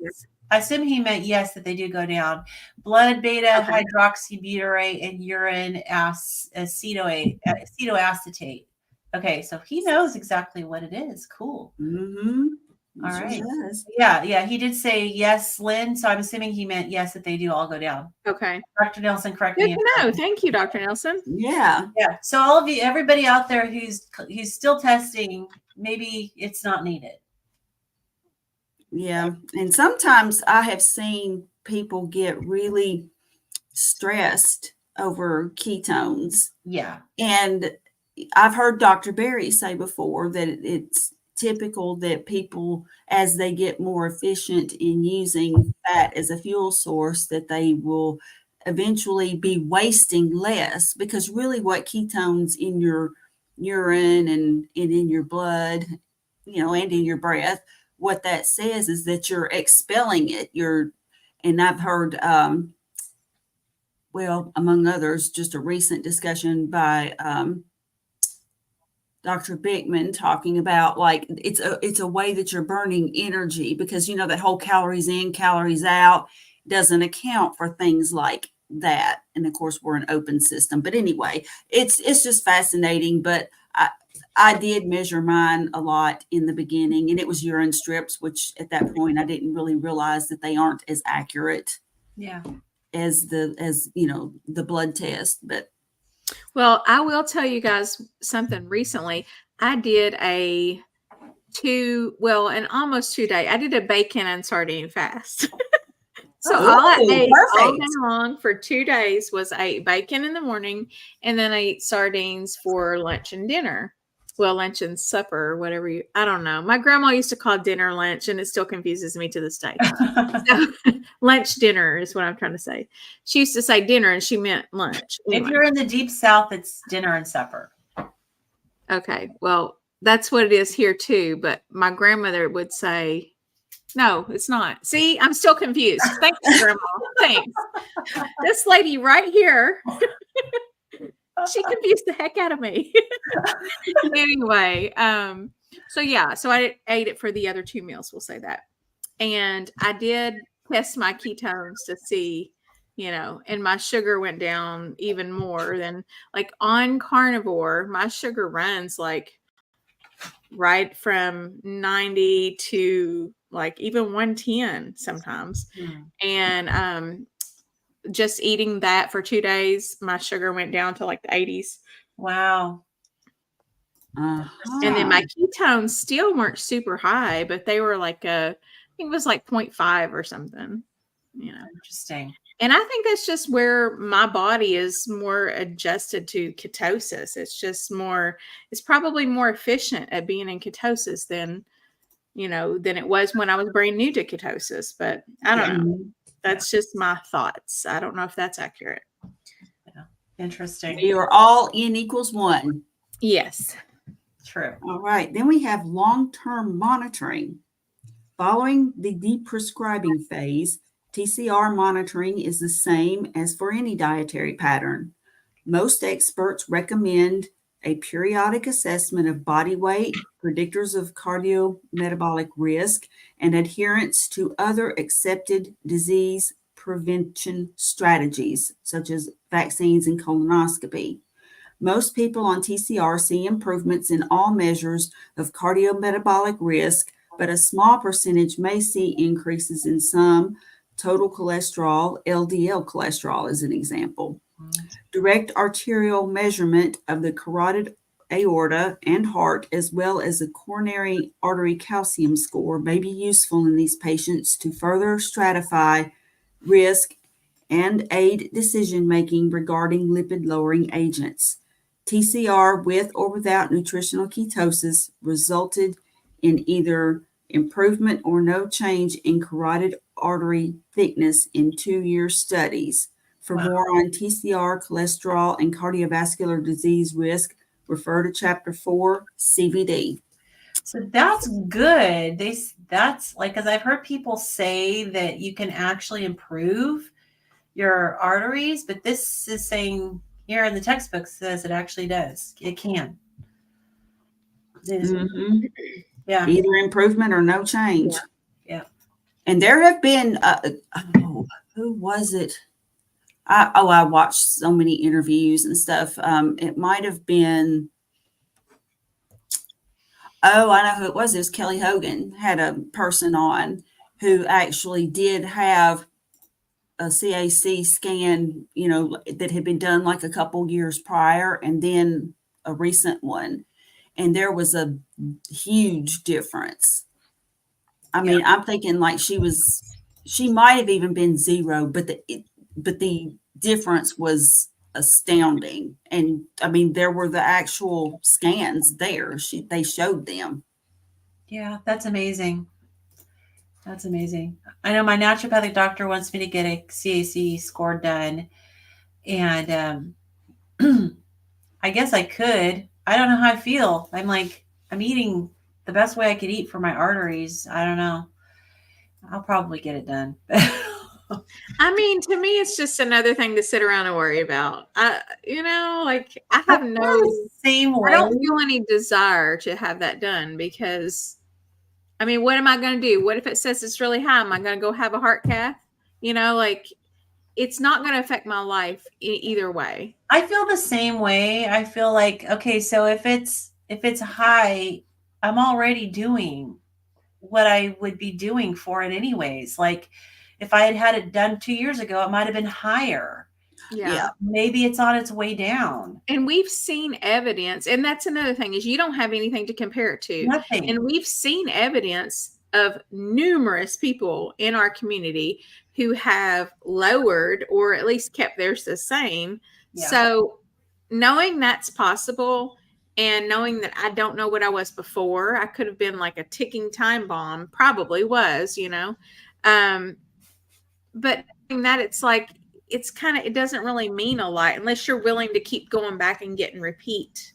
I assume he meant yes, that they do go down. Blood beta Okay. hydroxybutyrate and urine acetoacetate. Okay, so he knows exactly what it is. Cool. Mm-hmm. All Sure right. does. Yeah, he did say yes, Lynn. So I'm assuming he meant yes, that they do all go down. Okay. Dr. Nelson, correct Good me. to know. Thank you, Dr. Nelson. Yeah. Yeah. So all of you, everybody out there who's still testing, maybe it's not needed. Yeah. And sometimes I have seen people get really stressed over ketones. Yeah. And I've heard Dr. Berry say before that it's typical that people, as they get more efficient in using fat as a fuel source, that they will eventually be wasting less, because really what ketones in your urine and in your blood, and in your breath, what that says is that you're expelling it. And I've heard, well, among others, just a recent discussion by Dr. Bickman talking about, like, it's a way that you're burning energy, because that whole calories in, calories out doesn't account for things like that. And of course, we're an open system. But anyway, it's just fascinating. But I did measure mine a lot in the beginning, and it was urine strips, which at that point I didn't really realize that they aren't as accurate as the blood test. But well, I will tell you guys something. Recently, I did almost 2 day. I did a bacon and sardine fast. So all I ate all day long for 2 days was I ate bacon in the morning, and then I ate sardines for lunch and dinner. Well, lunch and supper, whatever I don't know. My grandma used to call dinner lunch, and it still confuses me to this day. So, lunch, dinner is what I'm trying to say. She used to say dinner, and she meant lunch. Anyway. If you're in the deep South, it's dinner and supper. Okay, well, that's what it is here too. But my grandmother would say, no, it's not. See, I'm still confused. Thanks, Grandma. Thanks. This lady right here, she confused the heck out of me. Anyway, so I ate it for the other 2 meals, we'll say that. And I did test my ketones to see, and my sugar went down even more than, like, on carnivore, my sugar runs like right from 90 to like even 110 sometimes. And just eating that for 2 days, my sugar went down to like the 80s. Wow. And then my ketones still weren't super high, but they were like I think it was like 0.5 or something. Interesting. And I think that's just where my body is more adjusted to ketosis. It's probably more efficient at being in ketosis than it was when I was brand new to ketosis. But I don't know. That's just my thoughts. I don't know if that's accurate. Yeah. Interesting. We are all N equals 1. Yes. True. All right. Then we have long-term monitoring. Following the deprescribing phase, TCR monitoring is the same as for any dietary pattern. Most experts recommend a periodic assessment of body weight, predictors of cardiometabolic risk, and adherence to other accepted disease prevention strategies, such as vaccines and colonoscopy. Most people on TCR see improvements in all measures of cardiometabolic risk, but a small percentage may see increases in some total cholesterol, LDL cholesterol as an example. Direct arterial measurement of the carotid aorta and heart, as well as the coronary artery calcium score, may be useful in these patients to further stratify risk and aid decision-making regarding lipid-lowering agents. TCR with or without nutritional ketosis resulted in either improvement or no change in carotid artery thickness in 2-year studies. For more on TCR, cholesterol, and cardiovascular disease risk, refer to Chapter 4, CVD. So that's good. That's like, because I've heard people say that you can actually improve your arteries, but this is saying here in the textbook says it actually does. It can. Mm-hmm. Yeah. Either improvement or no change. Yeah. And there have been, who was it? I watched so many interviews and stuff. It might have been, I know who it was. It was Kelly Hogan had a person on who actually did have a CAC scan, that had been done like a couple years prior, and then a recent one. And there was a huge difference. I mean, I'm thinking like she might have even been zero, but the difference was astounding. And I mean, there were the actual scans there. They showed them. Yeah, that's amazing. That's amazing. I know my naturopathic doctor wants me to get a CAC score done, and I guess I could. I don't know how I feel. I'm eating the best way I could eat for my arteries. I don't know. I'll probably get it done. I mean, to me, it's just another thing to sit around and worry about. I have same way. I don't feel any desire to have that done because, I mean, what am I going to do? What if it says it's really high? Am I going to go have a heart cath? It's not going to affect my life either way. I feel the same way. I feel like, okay, so if it's high, I'm already doing what I would be doing for it anyways. Like if I had it done 2 years ago, it might have been higher. Yeah. Maybe it's on its way down. And we've seen evidence, and that's another thing, is you don't have anything to compare it to. Nothing. And we've seen evidence of numerous people in our community who have lowered or at least kept theirs the same. Yeah. So knowing that's possible and knowing that I don't know what I was before, I could have been like a ticking time bomb, probably was, but that it's like, it doesn't really mean a lot unless you're willing to keep going back and getting repeat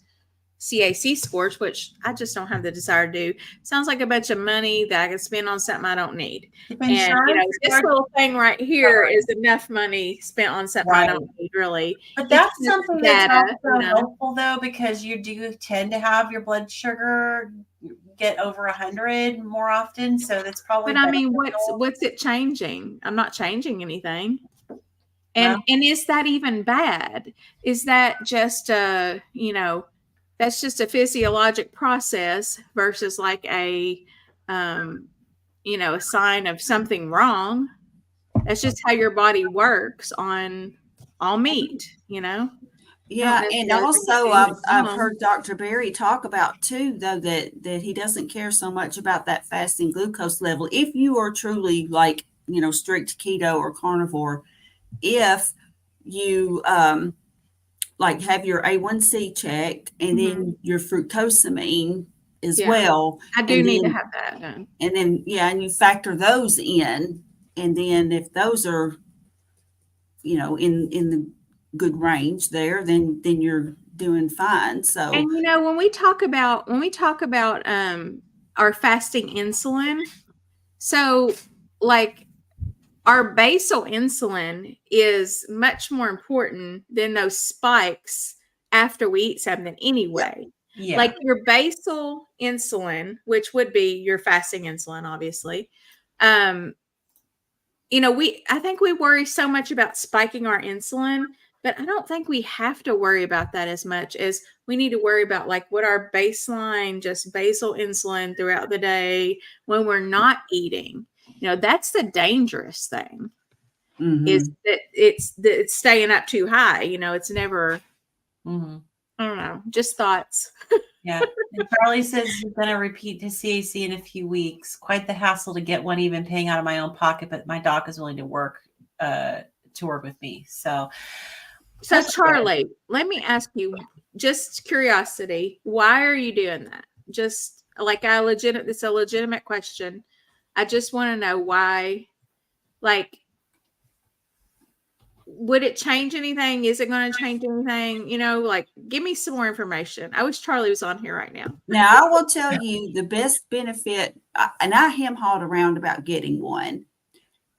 CAC scores, which I just don't have the desire to do. Sounds like a bunch of money that I can spend on something I don't need. And this little thing right here is enough money spent on something I don't need, really. But that's something that's also helpful though, because you do tend to have your blood sugar get over 100 more often. So that's probably. But I mean, what's it changing? I'm not changing anything. And is that even bad? Is that just that's just a physiologic process versus like a sign of something wrong? That's just how your body works on all meat, Yeah, and also I've heard Dr. Berry talk about too, though, that he doesn't care so much about that fasting glucose level. If you are truly like, strict keto or carnivore, if you like have your A1C checked and then your fructosamine as well. I do need to have that done. And then, and you factor those in. And then if those are, in the good range there, then you're doing fine. So, and when we talk about our fasting insulin, so like our basal insulin is much more important than those spikes after we eat something anyway. Yeah. Like your basal insulin, which would be your fasting insulin, obviously. I think we worry so much about spiking our insulin, but I don't think we have to worry about that as much as we need to worry about like what our baseline, just basal insulin throughout the day when we're not eating. That's the dangerous thing, is that it's staying up too high. It's never, I don't know, just thoughts. Yeah. And Charlie says he's going to repeat his CAC in a few weeks. Quite the hassle to get one, even paying out of my own pocket, but my doc is willing to work with me. So Charlie, let me ask you, just curiosity, why are you doing that? Just like it's a legitimate question. I just want to know why, like, would it change anything? Is it going to change anything? Like, give me some more information. I wish Charlie was on here right now. Now, I will tell you the best benefit, and I hem-hawed around about getting one.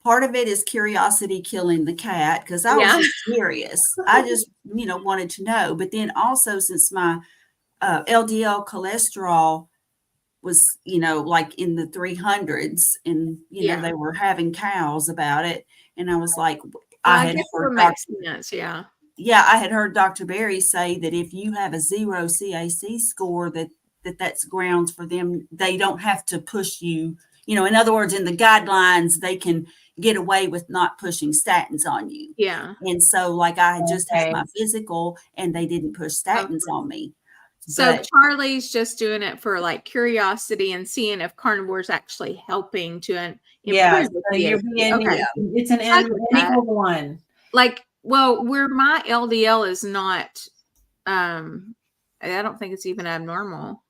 Part of it is curiosity killing the cat, because I was curious. I just, wanted to know. But then also, since my LDL cholesterol was, like in the 300s, and, Yeah. they were having cows about it. And I was like, Well, I I had guess it heard would make sense. Yeah. I had heard Dr. Berry say that if you have a 0 CAC score, that's grounds for them. They don't have to push you, in other words, in the guidelines, they can get away with not pushing statins on you. Yeah. And so, like, I had just had Okay. my physical and they didn't push statins on me. So But Charlie's just doing it for like curiosity and seeing if carnivore is actually helping to Yeah. improve the So you're CAC. being, Okay. it's an I N, get N that. equals 1. Like, well, where my LDL is not, I don't think it's even abnormal.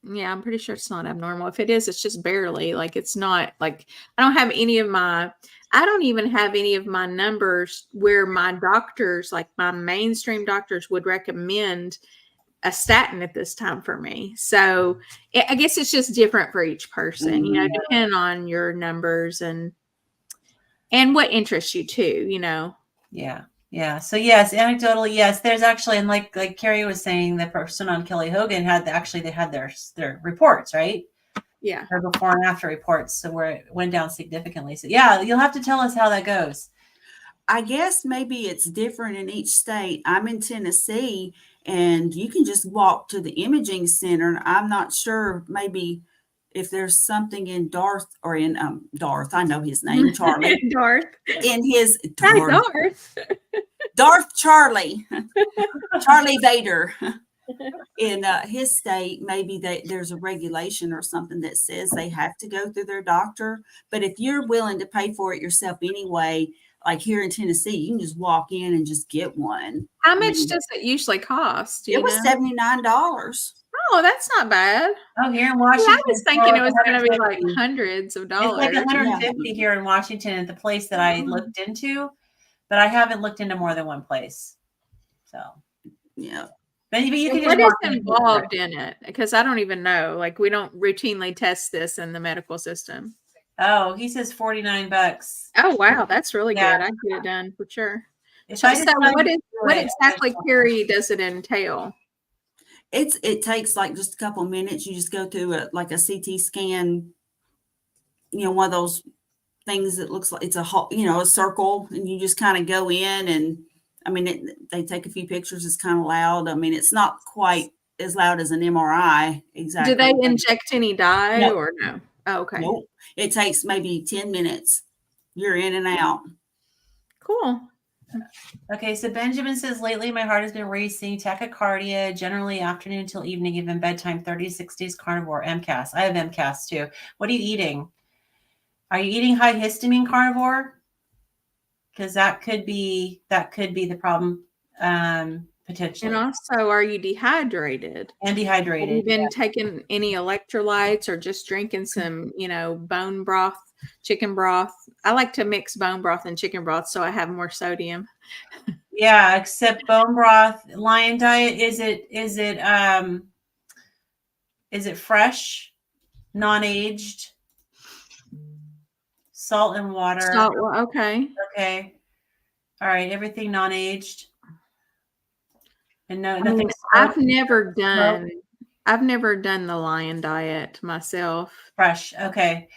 Yeah, I'm pretty sure it's not abnormal. If it is, it's just barely. Like, it's not like I don't even have any of my numbers where my doctors, like my mainstream doctors, would recommend a statin at this time for me. So I guess it's just different for each person, depending on your numbers and what interests you too, Yeah. Yeah. So yes, anecdotally, yes, there's actually, and like Carrie was saying, the person on Kelly Hogan they had their reports, right? Yeah. Or before and after reports. So where it went down significantly. So yeah, you'll have to tell us how that goes. I guess maybe it's different in each state. I'm in Tennessee, and you can just walk to the imaging center. And I'm not sure, maybe if there's something in Darth, or in Darth, I know his name, Charlie. Darth. In his Hi, Darth, Darth. Darth Charlie, Charlie Vader. In his state, maybe there's a regulation or something that says they have to go through their doctor. But if you're willing to pay for it yourself anyway, like here in Tennessee, you can just walk in and just get one. How much does it usually cost? It was $79. Oh, that's not bad. Oh, here in Yeah, Washington. I was thinking it was going to be like 150. hundreds of It's dollars. like 150 here in Washington at the place that I looked into, but I haven't looked into more than one place. So yeah. Maybe you can What just is involved in it? Because I don't even know. Like, we don't routinely test this in the medical system. Oh, he says $49. Oh, wow. That's really Yeah. good. I'd get it done for sure. If So I decide what to do it, exactly, Carrie, does it entail? It takes like just a couple minutes. You just go through a CT scan, one of those things that looks like it's a circle, and you just kind of go in, and I mean, they take a few pictures. It's kind of loud. I mean, it's not quite as loud as an MRI. Exactly. Do they inject any dye? No. Or no? Oh, okay. Nope. It takes maybe 10 minutes. You're in and out. Cool. Okay, so Benjamin says, lately my heart has been racing, tachycardia, generally afternoon till evening, even bedtime, 36 days carnivore, MCAS. I have MCAS too. What are you eating? Are you eating high histamine carnivore? Because that could be the problem, potentially. And also, are you dehydrated? And dehydrated. Have you been taking any electrolytes or just drinking some, bone broth, chicken broth? I like to mix bone broth and chicken broth so I have more sodium. Yeah, except bone broth, Lion Diet, is it fresh, non-aged, salt and water? Salt, okay. Okay. All right, everything non-aged. And nothing. I've never done the Lion Diet myself. Fresh. Okay.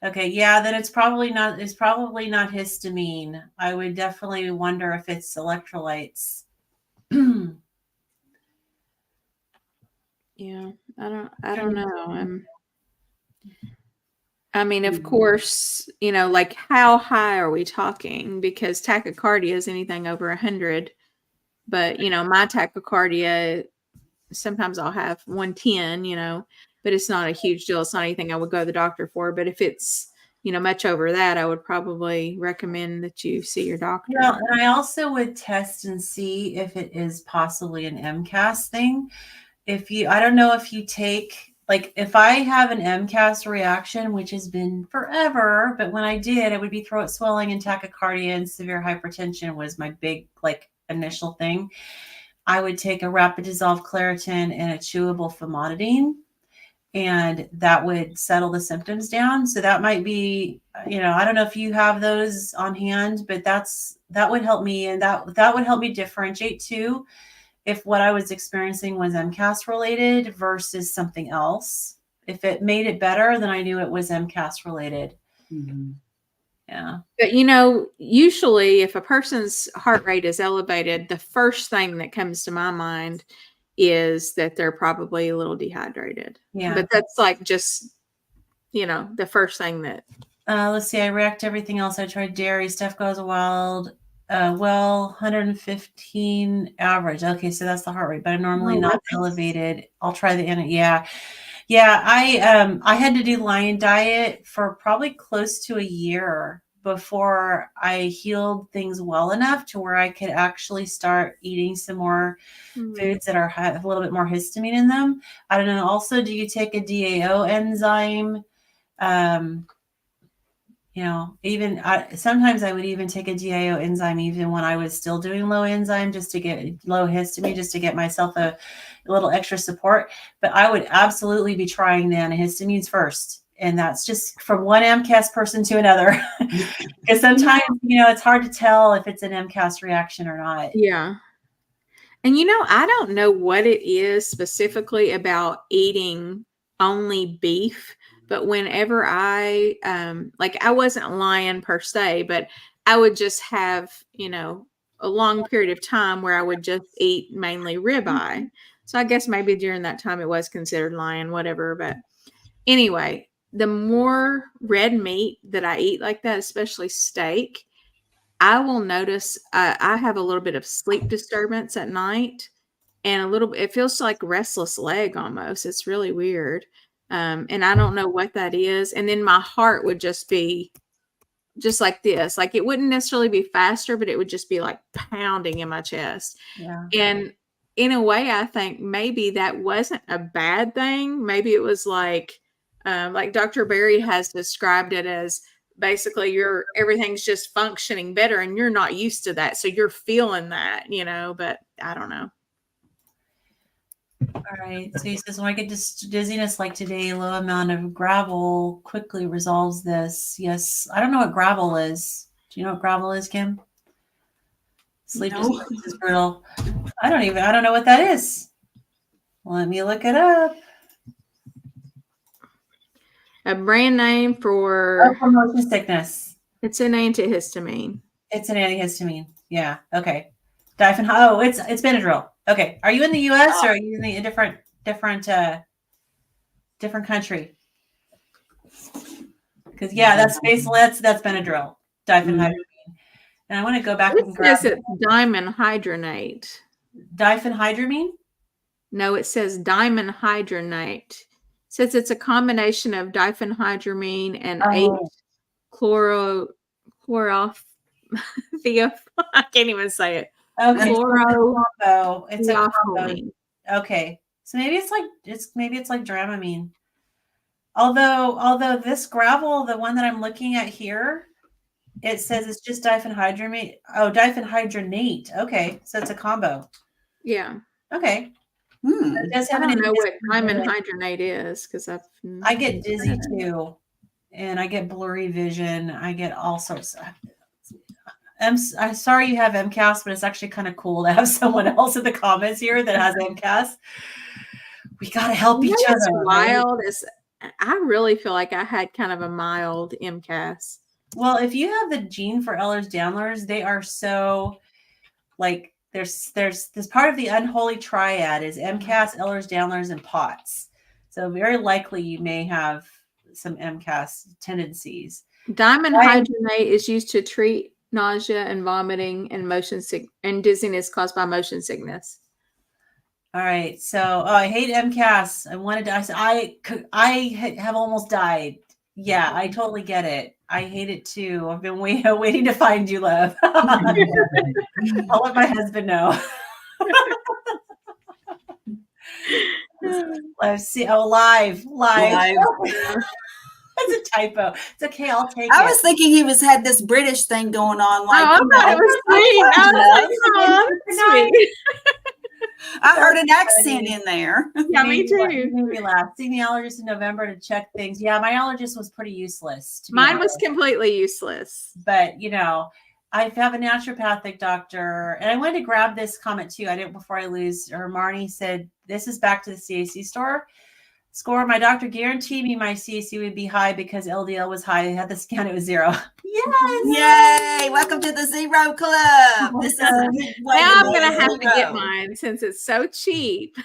Yeah, then it's probably not histamine. I would definitely wonder if it's electrolytes. Yeah, I don't know. I mean, of course, like how high are we talking? Because tachycardia is anything over 100. But, my tachycardia, sometimes I'll have 110, but it's not a huge deal. It's not anything I would go to the doctor for. But if it's, much over that, I would probably recommend that you see your doctor. Well, and I also would test and see if it is possibly an MCAS thing. I don't know if you take, like, if I have an MCAS reaction, which has been forever, but when I did, it would be throat swelling and tachycardia and severe hypertension was my big, initial thing. I would take a rapid dissolved Claritin and a chewable famotidine, and that would settle the symptoms down. So that might be, I don't know if you have those on hand, but that would help me, and that would help me differentiate too. if what I was experiencing was MCAS related versus something else. If it made it better, then I knew it was MCAS related. Mhm. Yeah. But usually if a person's heart rate is elevated, the first thing that comes to my mind is that they're probably a little dehydrated. Yeah. But that's like just, the first thing that. Let's see. I wrecked everything else. I tried dairy. Stuff goes wild. 115 average. Okay, so that's the heart rate, but I'm normally not elevated. I'll try the Yeah, I had to do Lion diet for probably close to a year before I healed things well enough to where I could actually start eating some more foods that have a little bit more histamine in them. I don't know. Also, do you take a DAO enzyme? Even sometimes I would even take a DAO enzyme even when I was still doing low enzyme, just to get low histamine, just to get myself a little extra support. But I would absolutely be trying the antihistamines first. And that's just from one MCAS person to another. Because sometimes, it's hard to tell if it's an MCAS reaction or not. Yeah. And I don't know what it is specifically about eating only beef, but whenever I wasn't lying per se, but I would just have, a long period of time where I would just eat mainly ribeye. So I guess maybe during that time it was considered lying, whatever. But anyway, the more red meat that I eat like that, especially steak, I will notice I have a little bit of sleep disturbance at night. And it feels like restless leg almost. It's really weird. And I don't know what that is. And then my heart would just be just like this. Like it wouldn't necessarily be faster, but it would just be like pounding in my chest. Yeah. And in a way, I think maybe that wasn't a bad thing. Maybe it was like Dr. Berry has described it as basically everything's just functioning better and you're not used to that. So you're feeling that, but I don't know. All right. So he says, when I get dizziness like today, low amount of gravel quickly resolves this. Yes. I don't know what gravel is. Do you know what gravel is, Kim? Sleep disturbance is brutal. I don't know what that is. Let me look it up. A brand name for motion sickness. It's an antihistamine. It's an antihistamine. Yeah. Okay. Oh, it's Benadryl. Okay. Are you in the U.S. or are you in a different country? Because that's basically that's Benadryl, diphenhydramine. And I want to go back and grab it. Dimenhydrinate. Diphenhydramine? No, it says dimenhydrinate. It says it's a combination of diphenhydramine and 8-chloro. I can't even say it. Okay, it's a combo. Okay, so maybe it's like Dramamine. Although this gravel, the one that I'm looking at here, it says it's just diphenhydramine. Oh, diphenhydrinate. Okay, so it's a combo. Yeah. Okay. I don't know what dimenhydrinate is because I get dizzy too, and I get blurry vision. I get all sorts of. I'm sorry you have MCAS, but it's actually kind of cool to have someone else in the comments here that has MCAS. We got to help each other. Wild is. I really feel like I had kind of a mild MCAS. Well, if you have the gene for Ehlers-Danlos, they are so like there's this part of the unholy triad is MCAS, Ehlers-Danlos, and POTS. So very likely you may have some MCAS tendencies. Dimenhydrinate is used to treat nausea and vomiting and and dizziness caused by motion sickness. All right. So I hate MCAS. I have almost died. Yeah, I totally get it. I hate it too. I've been waiting to find you, love. I'll let my husband know. Let's see. Oh, live. That's a typo. It's okay. I'll take it. I was thinking he had this British thing going on. Like, I thought it was sweet. I heard an accent in there. Yeah, me too. Made me laugh. Seeing the allergist in November to check things. Yeah, my allergist was pretty useless. Mine was completely useless. But I have a naturopathic doctor, and I wanted to grab this comment too. I didn't before I lose. Or Marnie said, "This is back to the CAC score. My doctor guaranteed me my CAC would be high because LDL was high. I had the scan; it was 0. Yes! Yay! Welcome to the Zero Club. This is a good way Now to I'm be gonna have to get zero. mine since it's so cheap,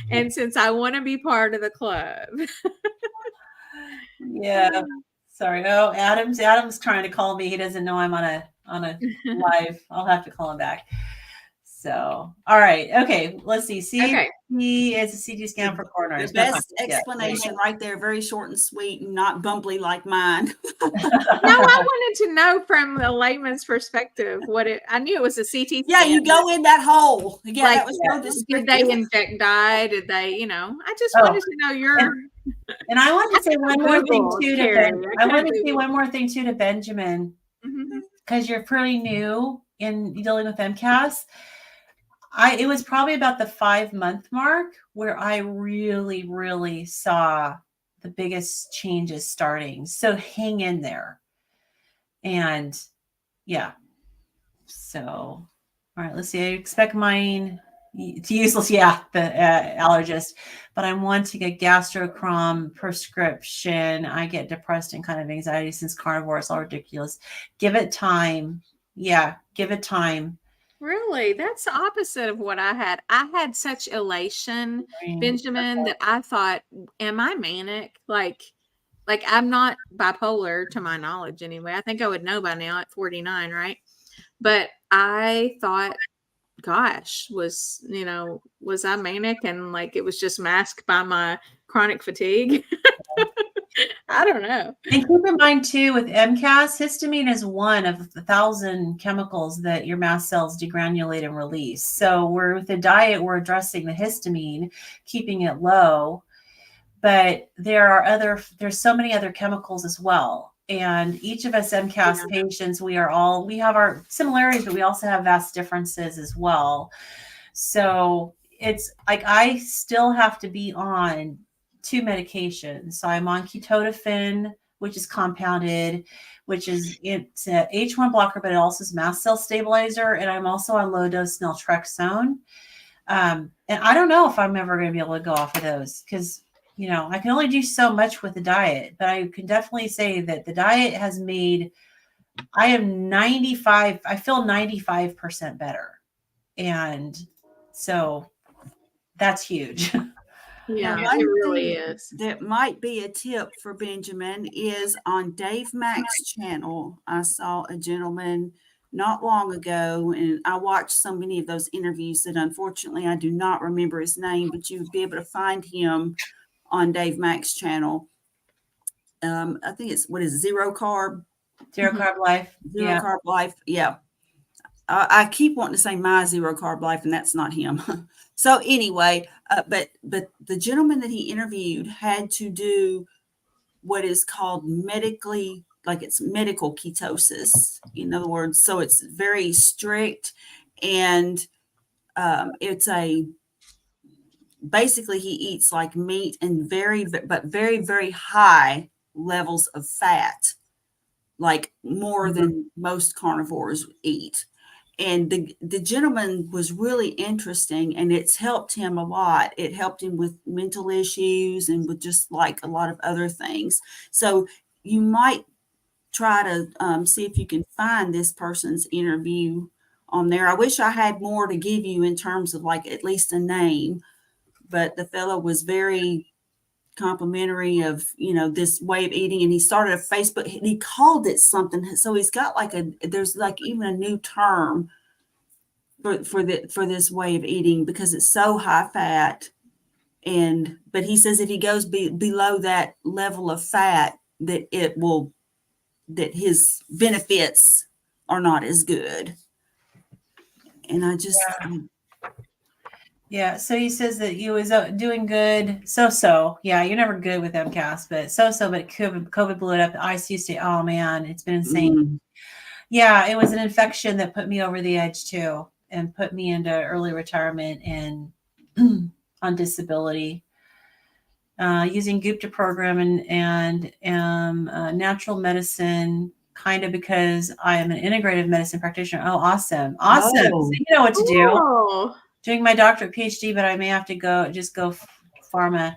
and since I want to be part of the club. Yeah. Sorry. Oh, Adam's trying to call me. He doesn't know I'm on a live. I'll have to call him back. So, all right. Okay. Let's see. Okay. CT is a CT scan for coronary. The best explanation right there, very short and sweet and not bumbly like mine. No, I wanted to know from the layman's perspective I knew it was a CT Yeah, scan. you go in that hole. Yeah, Like, that was so did they inject dye? Did they, I just wanted to know And I want to say one more thing too to Ben. I want to say one more thing too to Benjamin, because you're pretty new in dealing with MCAS. It was probably about the 5-month mark where I really, really saw the biggest changes starting. So hang in there. And yeah. So, all right, let's see. I expect mine to useless. Yeah, the allergist, but I'm wanting a gastrocrom prescription. I get depressed and kind of anxiety since carnivore is all ridiculous. Give it time. Yeah, give it time. Really? That's the opposite of what I had. I had such elation, Benjamin, that I thought, am I manic? Like I'm not bipolar to my knowledge anyway. I think I would know by now at 49, right? But I thought, gosh, was I manic and like it was just masked by my chronic fatigue? I don't know. And keep in mind too, with MCAS, histamine is one of the 1,000 chemicals that your mast cells degranulate and release. So with the diet, we're addressing the histamine, keeping it low. But there's so many other chemicals as well. And each of us MCAS patients, we have our similarities, but we also have vast differences as well. So it's like I still have to be on 2 medications. So I'm on Ketotafin, which is compounded, it's a H1 blocker, but it also is mast cell stabilizer. And I'm also on low dose naltrexone. And I don't know if I'm ever going to be able to go off of those because, I can only do so much with the diet, but I can definitely say that the diet has made, I feel 95% better. And so that's huge. Yeah, Now, it really is. That might be a tip for Benjamin is on Dave Mack's channel. I saw a gentleman not long ago, and I watched so many of those interviews that unfortunately I do not remember his name, but you would be able to find him on Dave Mack's channel. I think it's Zero Carb? Zero Carb Life. Zero Carb Life. Yeah. I keep wanting to say my Zero Carb Life, and that's not him. So anyway, but the gentleman that he interviewed had to do what is called medical ketosis. In other words, so it's very strict, and basically he eats like meat and very, very high levels of fat, like more than most carnivores eat. And the gentleman was really interesting, and it's helped him a lot. It helped him with mental issues and with just like a lot of other things. So you might try to see if you can find this person's interview on there. I wish I had more to give you in terms of like at least a name, but the fellow was very complimentary of this way of eating, and he started a Facebook, and he called it something. So he's got there's like even a new term for this way of eating because it's so high fat. But he says if he goes below that level of fat, that his benefits are not as good. And I just Yeah. So he says that he was doing good. So. Yeah. You're never good with MCAS, but but COVID blew it up. The ICU stay. Oh man, it's been insane. Yeah. It was an infection that put me over the edge too and put me into early retirement and on disability. Using Gupta program and natural medicine kind of because I am an integrative medicine practitioner. Oh, awesome. Awesome. So Oh. you know what to do. Oh. Doing my doctorate PhD, but I may have to go pharma.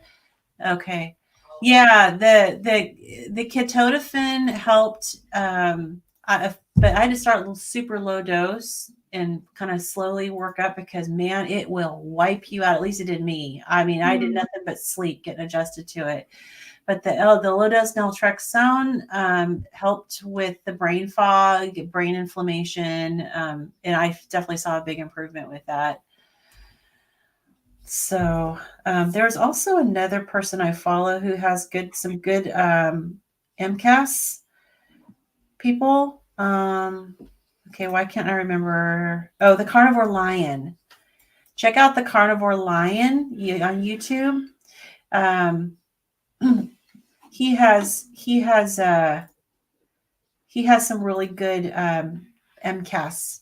Okay. Yeah, the Ketotafin helped, but I had to start super low dose and kind of slowly work up because man, it will wipe you out. At least it did me. I mean, I did nothing but sleep, getting adjusted to it. But the low dose naltrexone helped with the brain fog, brain inflammation, and I definitely saw a big improvement with that. So there's also another person I follow who has some good MCAS people. Okay, why can't I remember? Oh, the Carnivore Lion. Check out the Carnivore Lion on YouTube. He has some really good MCAS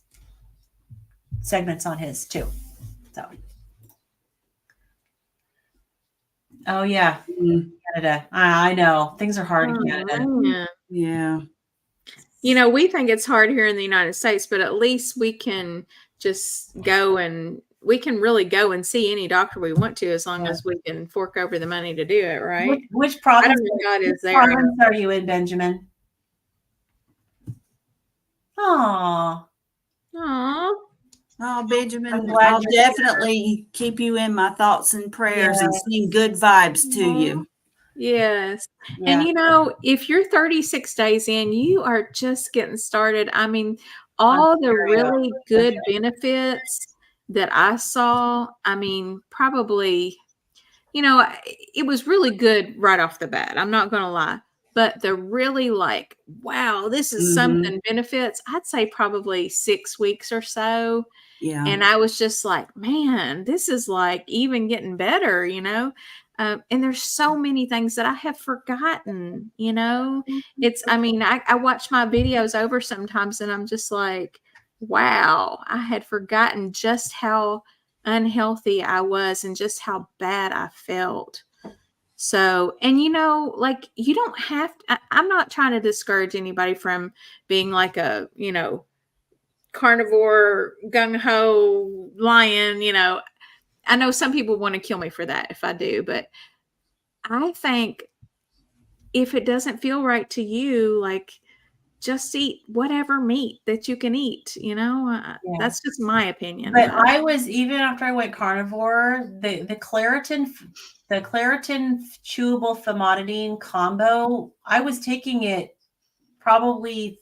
segments on his too. So. Oh yeah, Canada. I know things are hard in Canada. Yeah. You know, we think it's hard here in the United States, but at least we can just we can really go and see any doctor we want to as long as we can fork over the money to do it, right? Which province, province are you in, Benjamin? Oh, Benjamin, I'll definitely keep you in my thoughts and prayers and send good vibes to you. Yes. Yeah. And you know, if you're 36 days in, you are just getting started. I mean, all the really good benefits that I saw, I mean, probably, you know, it was really good right off the bat. I'm not going to lie. But the really like, wow, this is something benefits, I'd say probably 6 weeks or so. Yeah. And I was just like, man, this is like even getting better, you know? And there's so many things that I have forgotten, you know? I mean, I watch my videos over sometimes and I'm just like, wow, I had forgotten just how unhealthy I was and just how bad I felt. So, and you know, like you don't have to, I'm not trying to discourage anybody from being like a, you know, carnivore gung-ho lion, you know. I know some people want to kill me for that if I do, but I think if it doesn't feel right to you, like just eat whatever meat that you can eat, you know. That's just my opinion. But I was, even after I went carnivore, the claritin chewable famotidine combo, I was taking it probably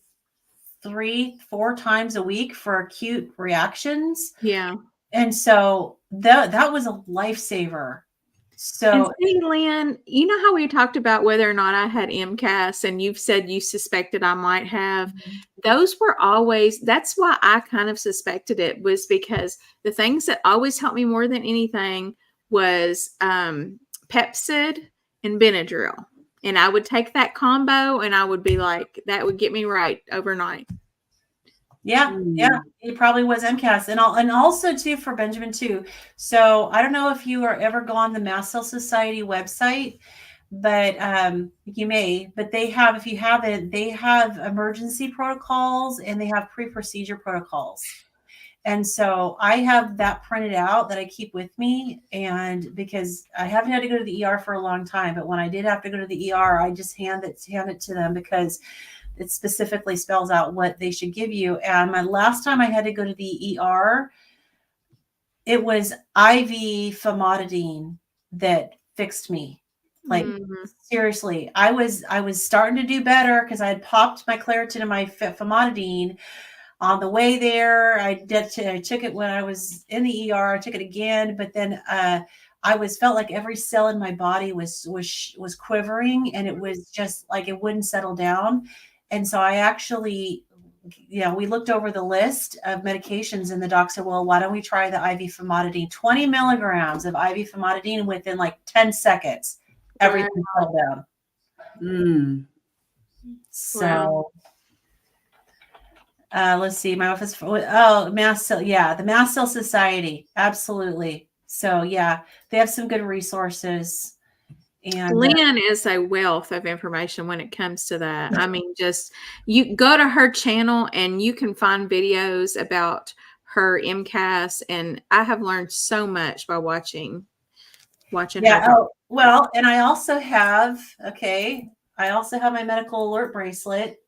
3-4 times a week for acute reactions. Yeah. And so that was a lifesaver. So, and see, Lynn, you know how we talked about whether or not I had MCAS, and you've said you suspected I might have. Those were always, that's why I kind of suspected it, was because the things that always helped me more than anything was Pepcid and Benadryl. And I would take that combo and I would be like, that would get me right overnight. Yeah, it probably was MCAS, and also too for Benjamin too. So I don't know if you are ever gone the Mast Cell Society website, but you may. But they have, if you haven't, they have emergency protocols and they have pre-procedure protocols. And so I have that printed out that I keep with me, and because I haven't had to go to the ER for a long time, but when I did have to go to the ER, I just hand it to them because it specifically spells out what they should give you. And my last time I had to go to the ER, it was IV famotidine that fixed me. Like seriously, I was starting to do better because I had popped my Claritin and my famotidine on the way there. I took it when I was in the ER. I took it again, but then felt like every cell in my body was quivering, and it was just like it wouldn't settle down. And so I actually, we looked over the list of medications, and the doc said, well, why don't we try the IV famotidine? 20 milligrams of IV famotidine within like 10 seconds. Everything fell down. So let's see. My office. Mast Cell. Yeah, the Mast Cell Society. Absolutely. So yeah, they have some good resources. And Lynn is a wealth of information when it comes to that. I mean, just you go to her channel and you can find videos about her MCAS, and I have learned so much by watching her. Oh, well, and I also have my medical alert bracelet.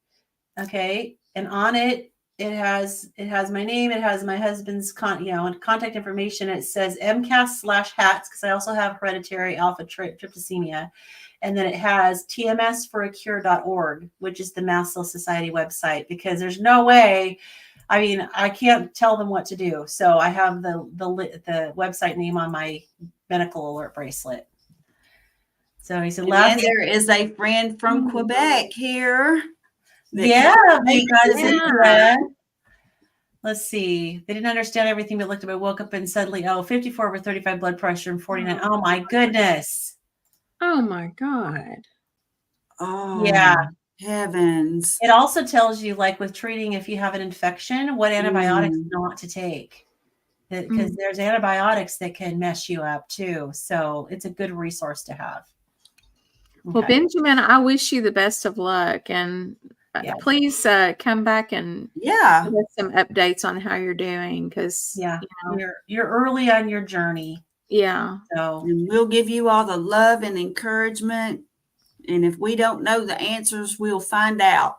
Okay. And on it, it has my name. It has my husband's contact information. It says MCAS/HATS, because I also have hereditary alpha tryptosemia. And then it has tmsforacure.org, which is the Mast Cell Society website, because there's no way, I mean, I can't tell them what to do. So I have the website name on my medical alert bracelet. So he said, and there is a friend from Quebec here. Yeah, let's see. They didn't understand everything, but looked up and woke up and suddenly, 54 over 35 blood pressure and 49. Oh my goodness. Oh my God. Oh, yeah. Heavens. It also tells you, like with treating, if you have an infection, what antibiotics not to take. Because there's antibiotics that can mess you up too. So it's a good resource to have. Well, Benjamin, I wish you the best of luck, and please come back and give us some updates on how you're doing, because you're early on your journey. Yeah. So and we'll give you all the love and encouragement. And if we don't know the answers, we'll find out.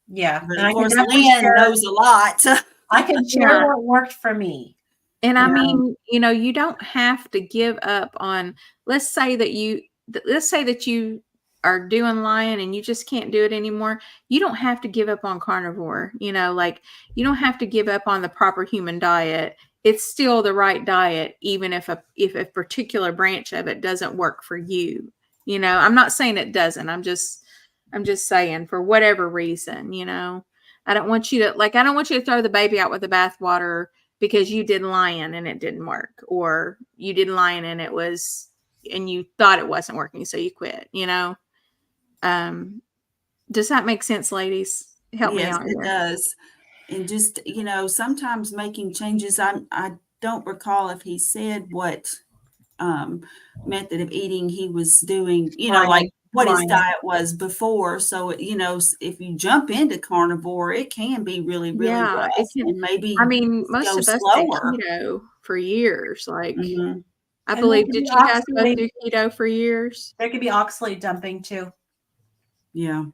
Yeah. But of course, Lynn knows a lot. I can share what worked for me. And I mean, you don't have to give up on, let's say that you are doing lion and you just can't do it anymore. You don't have to give up on carnivore, like you don't have to give up on the proper human diet. It's still the right diet, even if a particular branch of it doesn't work for you. I'm not saying it doesn't. I'm just saying, for whatever reason, I don't want you to throw the baby out with the bathwater because you did lion and it didn't work, or you did lion and you thought it wasn't working, so you quit. Does that make sense, ladies? Help me out here. Yes, it does. And just, sometimes making changes, I don't recall if he said what method of eating he was doing, like what his diet was before. So, if you jump into carnivore, it can be really, really rough. It can, and maybe most of us did keto for years. Like, I believe, did you guys both do keto for years? There could be oxalate dumping too. Yeah.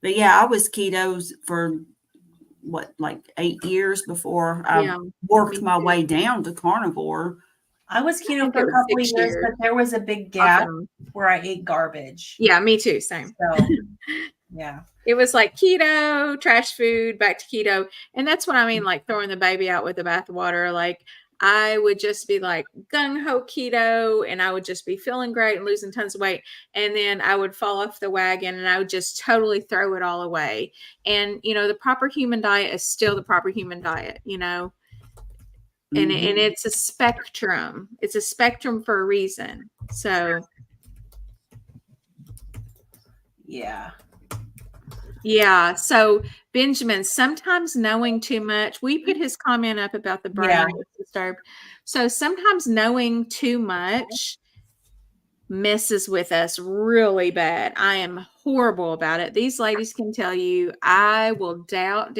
But yeah, I was keto for like 8 years before I worked my way down to carnivore. I was keto for a couple of years, but there was a big gap where I ate garbage. Yeah, me too. Same. So, yeah. It was like keto, trash food, back to keto. And that's what I mean, like throwing the baby out with the bathwater. Like, I would just be like gung-ho keto, and I would just be feeling great and losing tons of weight. And then I would fall off the wagon and I would just totally throw it all away. And, the proper human diet is still the proper human diet, And it's a spectrum. It's a spectrum for a reason. So, yeah. Yeah. So, Benjamin, sometimes knowing too much, we put his comment up about the brain disturbed. So sometimes knowing too much messes with us really bad. I am horrible about it. These ladies can tell you, I will doubt,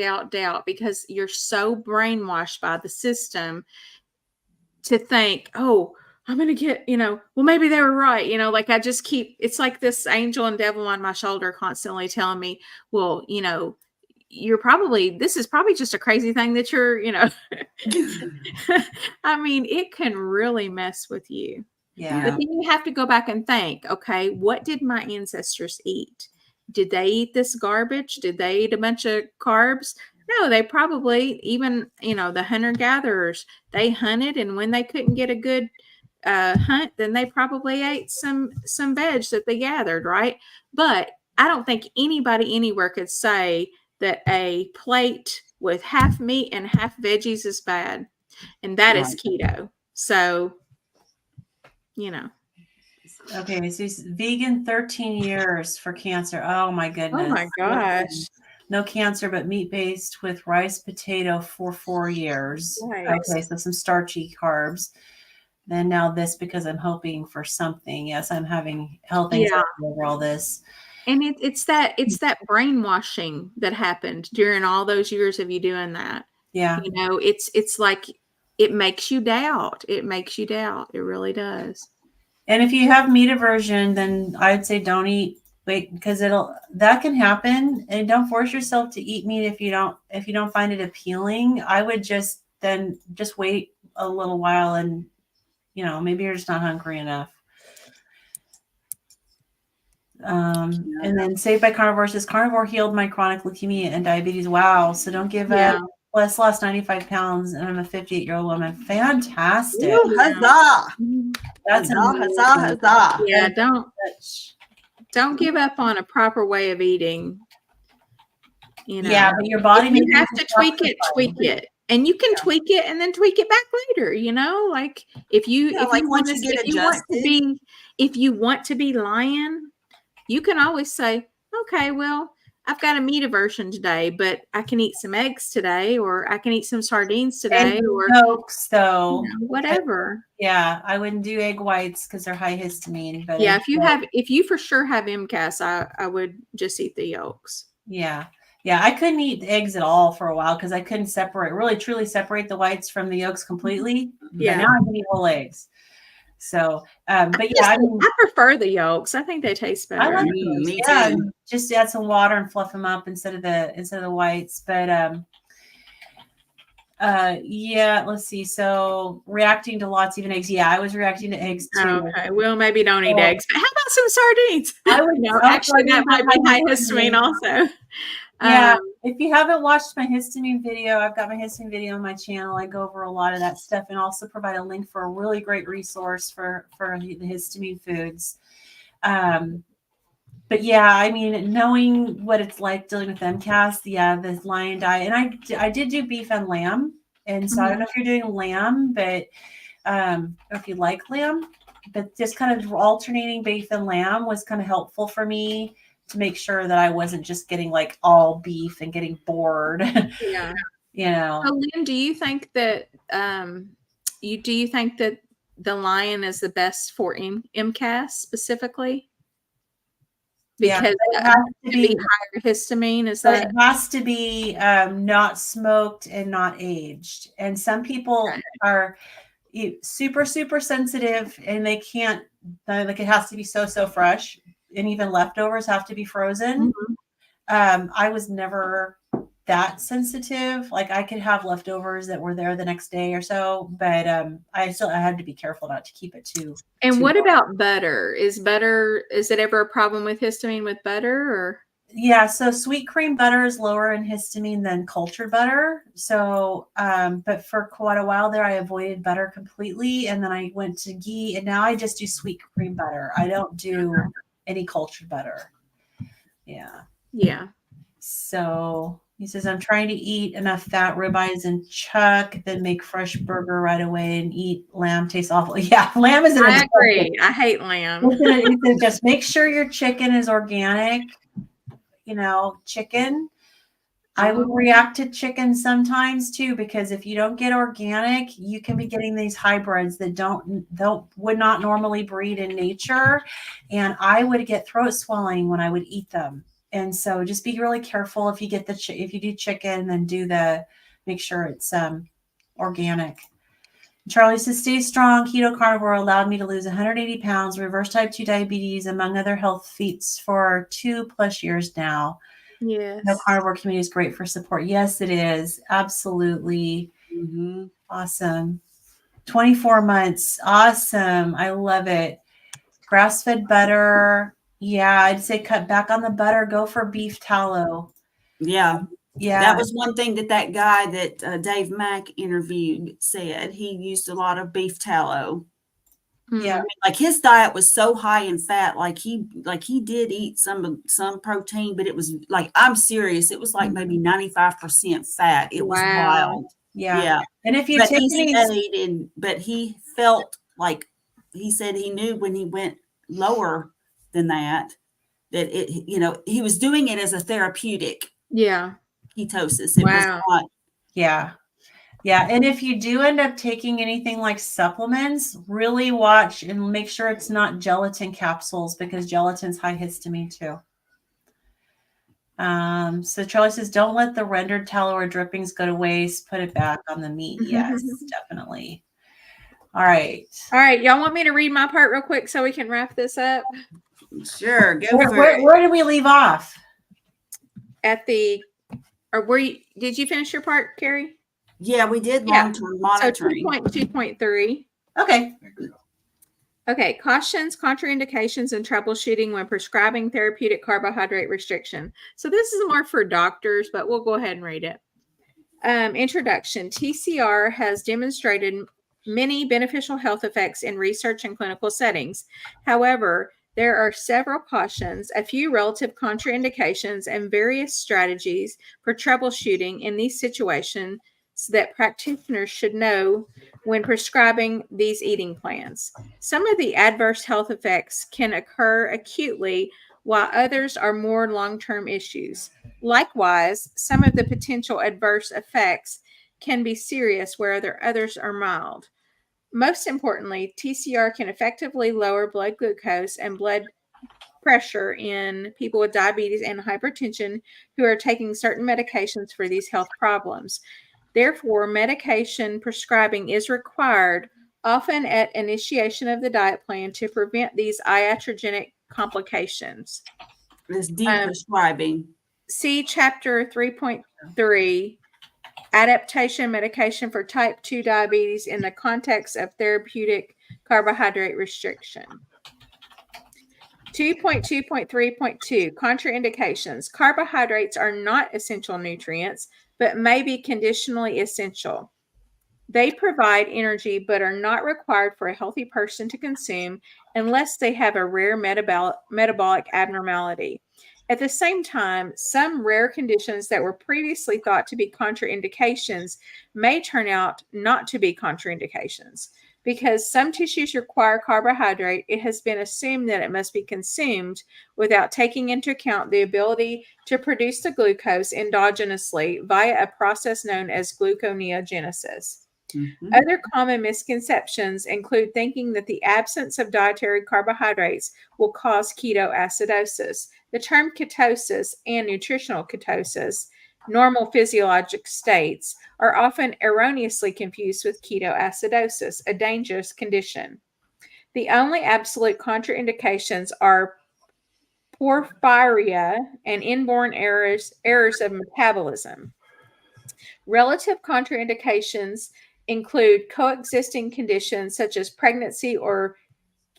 because you're so brainwashed by the system to think, oh, I'm going to get, well, maybe they were right. Like I just keep, it's like this angel and devil on my shoulder constantly telling me, well, this is probably just a crazy thing that you're, I mean, it can really mess with you. Yeah. But then you have to go back and think, okay, what did my ancestors eat? Did they eat this garbage? Did they eat a bunch of carbs? No, they probably, even, the hunter-gatherers, they hunted, and when they couldn't get a good hunt, then they probably ate some veg that they gathered, right? But I don't think anybody anywhere could say that a plate with half meat and half veggies is bad, and that is keto. So, Okay, so he's vegan 13 years for cancer. Oh my goodness. Oh my gosh. No cancer, but meat-based with rice, potato for 4 years. Right. Okay, so some starchy carbs. then now this because I'm hoping for something. Yes, I'm having health anxiety over all this. And it's that brainwashing that happened during all those years of you doing that. Yeah. You know, it's like it makes you doubt. It makes you doubt. It really does. And if you have meat aversion, then I'd say don't eat. Wait, because that can happen. And don't force yourself to eat meat if you don't find it appealing. I would just wait a little while, and maybe you're just not hungry enough. And then Saved by Carnivore says, carnivore healed my chronic leukemia and diabetes. Wow. So don't give up. Plus lost 95 pounds and I'm a 58-year-old woman. Fantastic. Ooh, huzzah. That's huzzah. Yeah, don't give up on a proper way of eating. Yeah, but your body you have to tweak it. And you can tweak it and then tweak it back later, like if you want to be lying, you can always say, okay, well, I've got a meat aversion today, but I can eat some eggs today, or I can eat some sardines today, or yolks, though. Whatever. Yeah, I wouldn't do egg whites because they're high histamine. But yeah, if you for sure have MCAS, I would just eat the yolks. Yeah. Yeah, I couldn't eat eggs at all for a while because I couldn't truly separate the whites from the yolks completely. Yeah. But now I can eat whole eggs. So, but I prefer the yolks. I think they taste better. I like those. Me too. Just add some water and fluff them up instead of the whites. But let's see. So reacting to lots, even eggs. Yeah, I was reacting to eggs too. Okay, well, maybe don't eat eggs. But how about some sardines? I would actually that might be high histamine also. Yeah, if you haven't watched my histamine video, I've got my histamine video on my channel. I go over a lot of that stuff and also provide a link for a really great resource for the histamine foods. But yeah, I mean, knowing what it's like dealing with MCAS, the lion diet, and I did do beef and lamb, and so I don't know if you're doing lamb, but or if you like lamb, but just kind of alternating beef and lamb was kind of helpful for me to make sure that I wasn't just getting like all beef and getting bored. Yeah. So, Lynn, do you think that the lion is the best for MCAS specifically? Because it has to be higher histamine. Is that it has to be not smoked and not aged. And some people are super, super sensitive and they can't, like it has to be so fresh. And even leftovers have to be frozen. Mm-hmm. I was never that sensitive. Like I could have leftovers that were there the next day or so, but I had to be careful not to keep it too. And what about butter? Is it ever a problem with histamine with butter or? Yeah, so sweet cream butter is lower in histamine than cultured butter. So, but for quite a while there, I avoided butter completely, and then I went to ghee, and now I just do sweet cream butter. I don't do any cultured butter. Yeah. So he says, I'm trying to eat enough fat ribeyes and chuck, then make fresh burger right away and eat lamb. Tastes awful. Yeah, lamb is. I agree. I hate lamb. Just make sure your chicken is organic. Chicken. I would react to chicken sometimes too, because if you don't get organic, you can be getting these hybrids that would not normally breed in nature. And I would get throat swelling when I would eat them. And so just be really careful if you get if you do chicken, then make sure it's organic. Charlie says, stay strong. Keto carnivore allowed me to lose 180 pounds, reverse type 2 diabetes, among other health feats for 2+ years now. Yes. The carnivore community is great for support. Yes, it is. Absolutely. Mm-hmm. Awesome. 24 months. Awesome. I love it. Grass-fed butter. Yeah, I'd say cut back on the butter. Go for beef tallow. Yeah. That was one thing that guy that Dave Mack interviewed said. He used a lot of beef tallow. Yeah. Like his diet was so high in fat, like he did eat some protein, but it was like, I'm serious. It was like maybe 95% fat. It was wild. Yeah. And if you but he felt like, he said he knew when he went lower than that it, he was doing it as a therapeutic. Yeah. Ketosis. It was not. Yeah. Yeah, and if you do end up taking anything like supplements, really watch and make sure it's not gelatin capsules because gelatin's high histamine too. So Charlie says, don't let the rendered tallow or drippings go to waste. Put it back on the meat. Yes, definitely. All right. All right, y'all want me to read my part real quick so we can wrap this up? Sure, go for it. Where did we leave off? Did you finish your part, Carrie? Yeah, we did long-term monitoring. So 2.2.3. Okay. Okay, cautions, contraindications, and troubleshooting when prescribing therapeutic carbohydrate restriction. So this is more for doctors, but we'll go ahead and read it. Introduction. TCR has demonstrated many beneficial health effects in research and clinical settings. However, there are several cautions, a few relative contraindications, and various strategies for troubleshooting in these situations that practitioners should know when prescribing these eating plans. Some of the adverse health effects can occur acutely, while others are more long-term issues. Likewise, some of the potential adverse effects can be serious, where others are mild. Most importantly, TCR can effectively lower blood glucose and blood pressure in people with diabetes and hypertension who are taking certain medications for these health problems. Therefore, medication prescribing is required, often at initiation of the diet plan, to prevent these iatrogenic complications. It's de-prescribing. See Chapter 3.3, Adaptation Medication for Type 2 Diabetes in the Context of Therapeutic Carbohydrate Restriction. 2.2.3.2, Contraindications. Carbohydrates are not essential nutrients, but may be conditionally essential. They provide energy, but are not required for a healthy person to consume unless they have a rare metabolic abnormality. At the same time, some rare conditions that were previously thought to be contraindications may turn out not to be contraindications. Because some tissues require carbohydrate, it has been assumed that it must be consumed without taking into account the ability to produce the glucose endogenously via a process known as gluconeogenesis. Mm-hmm. Other common misconceptions include thinking that the absence of dietary carbohydrates will cause ketoacidosis. The term ketosis and nutritional ketosis, normal physiologic states, are often erroneously confused with ketoacidosis, a dangerous condition. The only absolute contraindications are porphyria and inborn errors of metabolism. Relative contraindications include coexisting conditions such as pregnancy or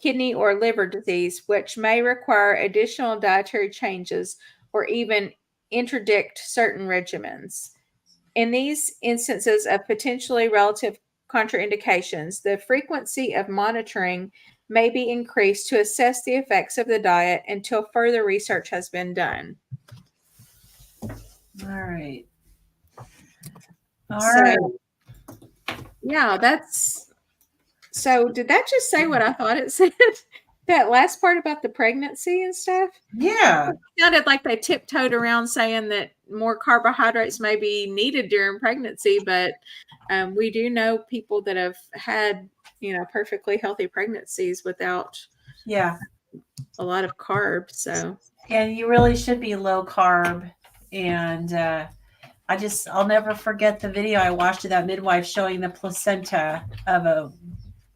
kidney or liver disease, which may require additional dietary changes or even interdict certain regimens. In these instances of potentially relative contraindications, the frequency of monitoring may be increased to assess the effects of the diet until further research has been done. All right. Yeah, so did that just say what I thought it said? That last part about the pregnancy and stuff? Yeah. It sounded like they tiptoed around saying that more carbohydrates may be needed during pregnancy, but we do know people that have had, perfectly healthy pregnancies without a lot of carbs. So yeah, you really should be low carb. And I'll never forget the video I watched of that midwife showing the placenta of a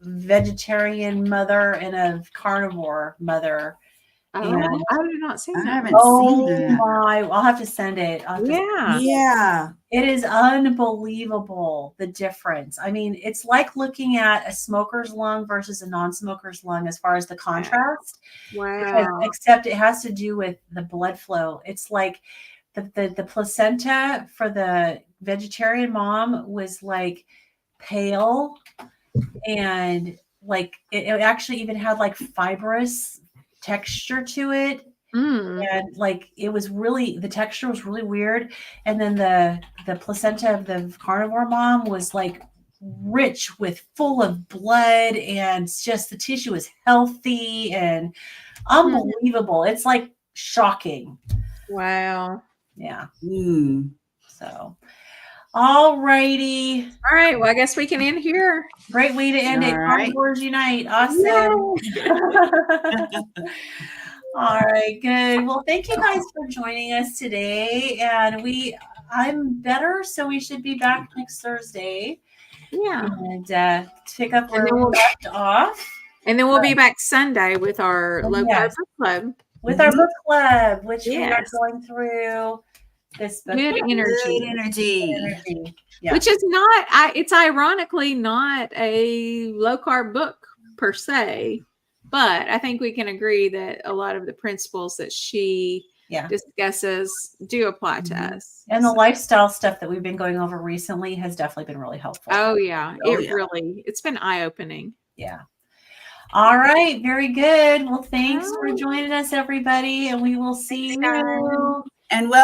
vegetarian mother and a carnivore mother. I did not see that. I haven't seen that. My, I'll have to send it. Yeah. It is unbelievable, the difference. I mean, it's like looking at a smoker's lung versus a non-smoker's lung as far as the contrast. Wow. Except it has to do with the blood flow. It's like the placenta for the vegetarian mom was like pale, and like it actually even had like fibrous texture to it. And like the texture was really weird. And then the placenta of the carnivore mom was like rich with full of blood, and just the tissue was healthy and unbelievable. It's like shocking. Wow. Yeah. Mm. So, All righty. All right. Well, I guess we can end here. Great way to end it. All right. Carnivores Unite. Awesome. All right, good. Well, thank you guys for joining us today. And I'm better, so we should be back next Thursday. Yeah. And pick up where And then we left off. And then we'll be back Sunday with our Oh, low carb yes. book club. With our book club, which we are Yes. going through this book. Good energy. Good energy. Yeah. Which is not, it's ironically not a low carb book per se, but I think we can agree that a lot of the principles that she discusses do apply to us. And the lifestyle stuff that we've been going over recently has definitely been really helpful. Oh yeah. It's been eye-opening. Yeah. All right. Very good. Well, thanks for joining us, everybody. And we will see you. And well,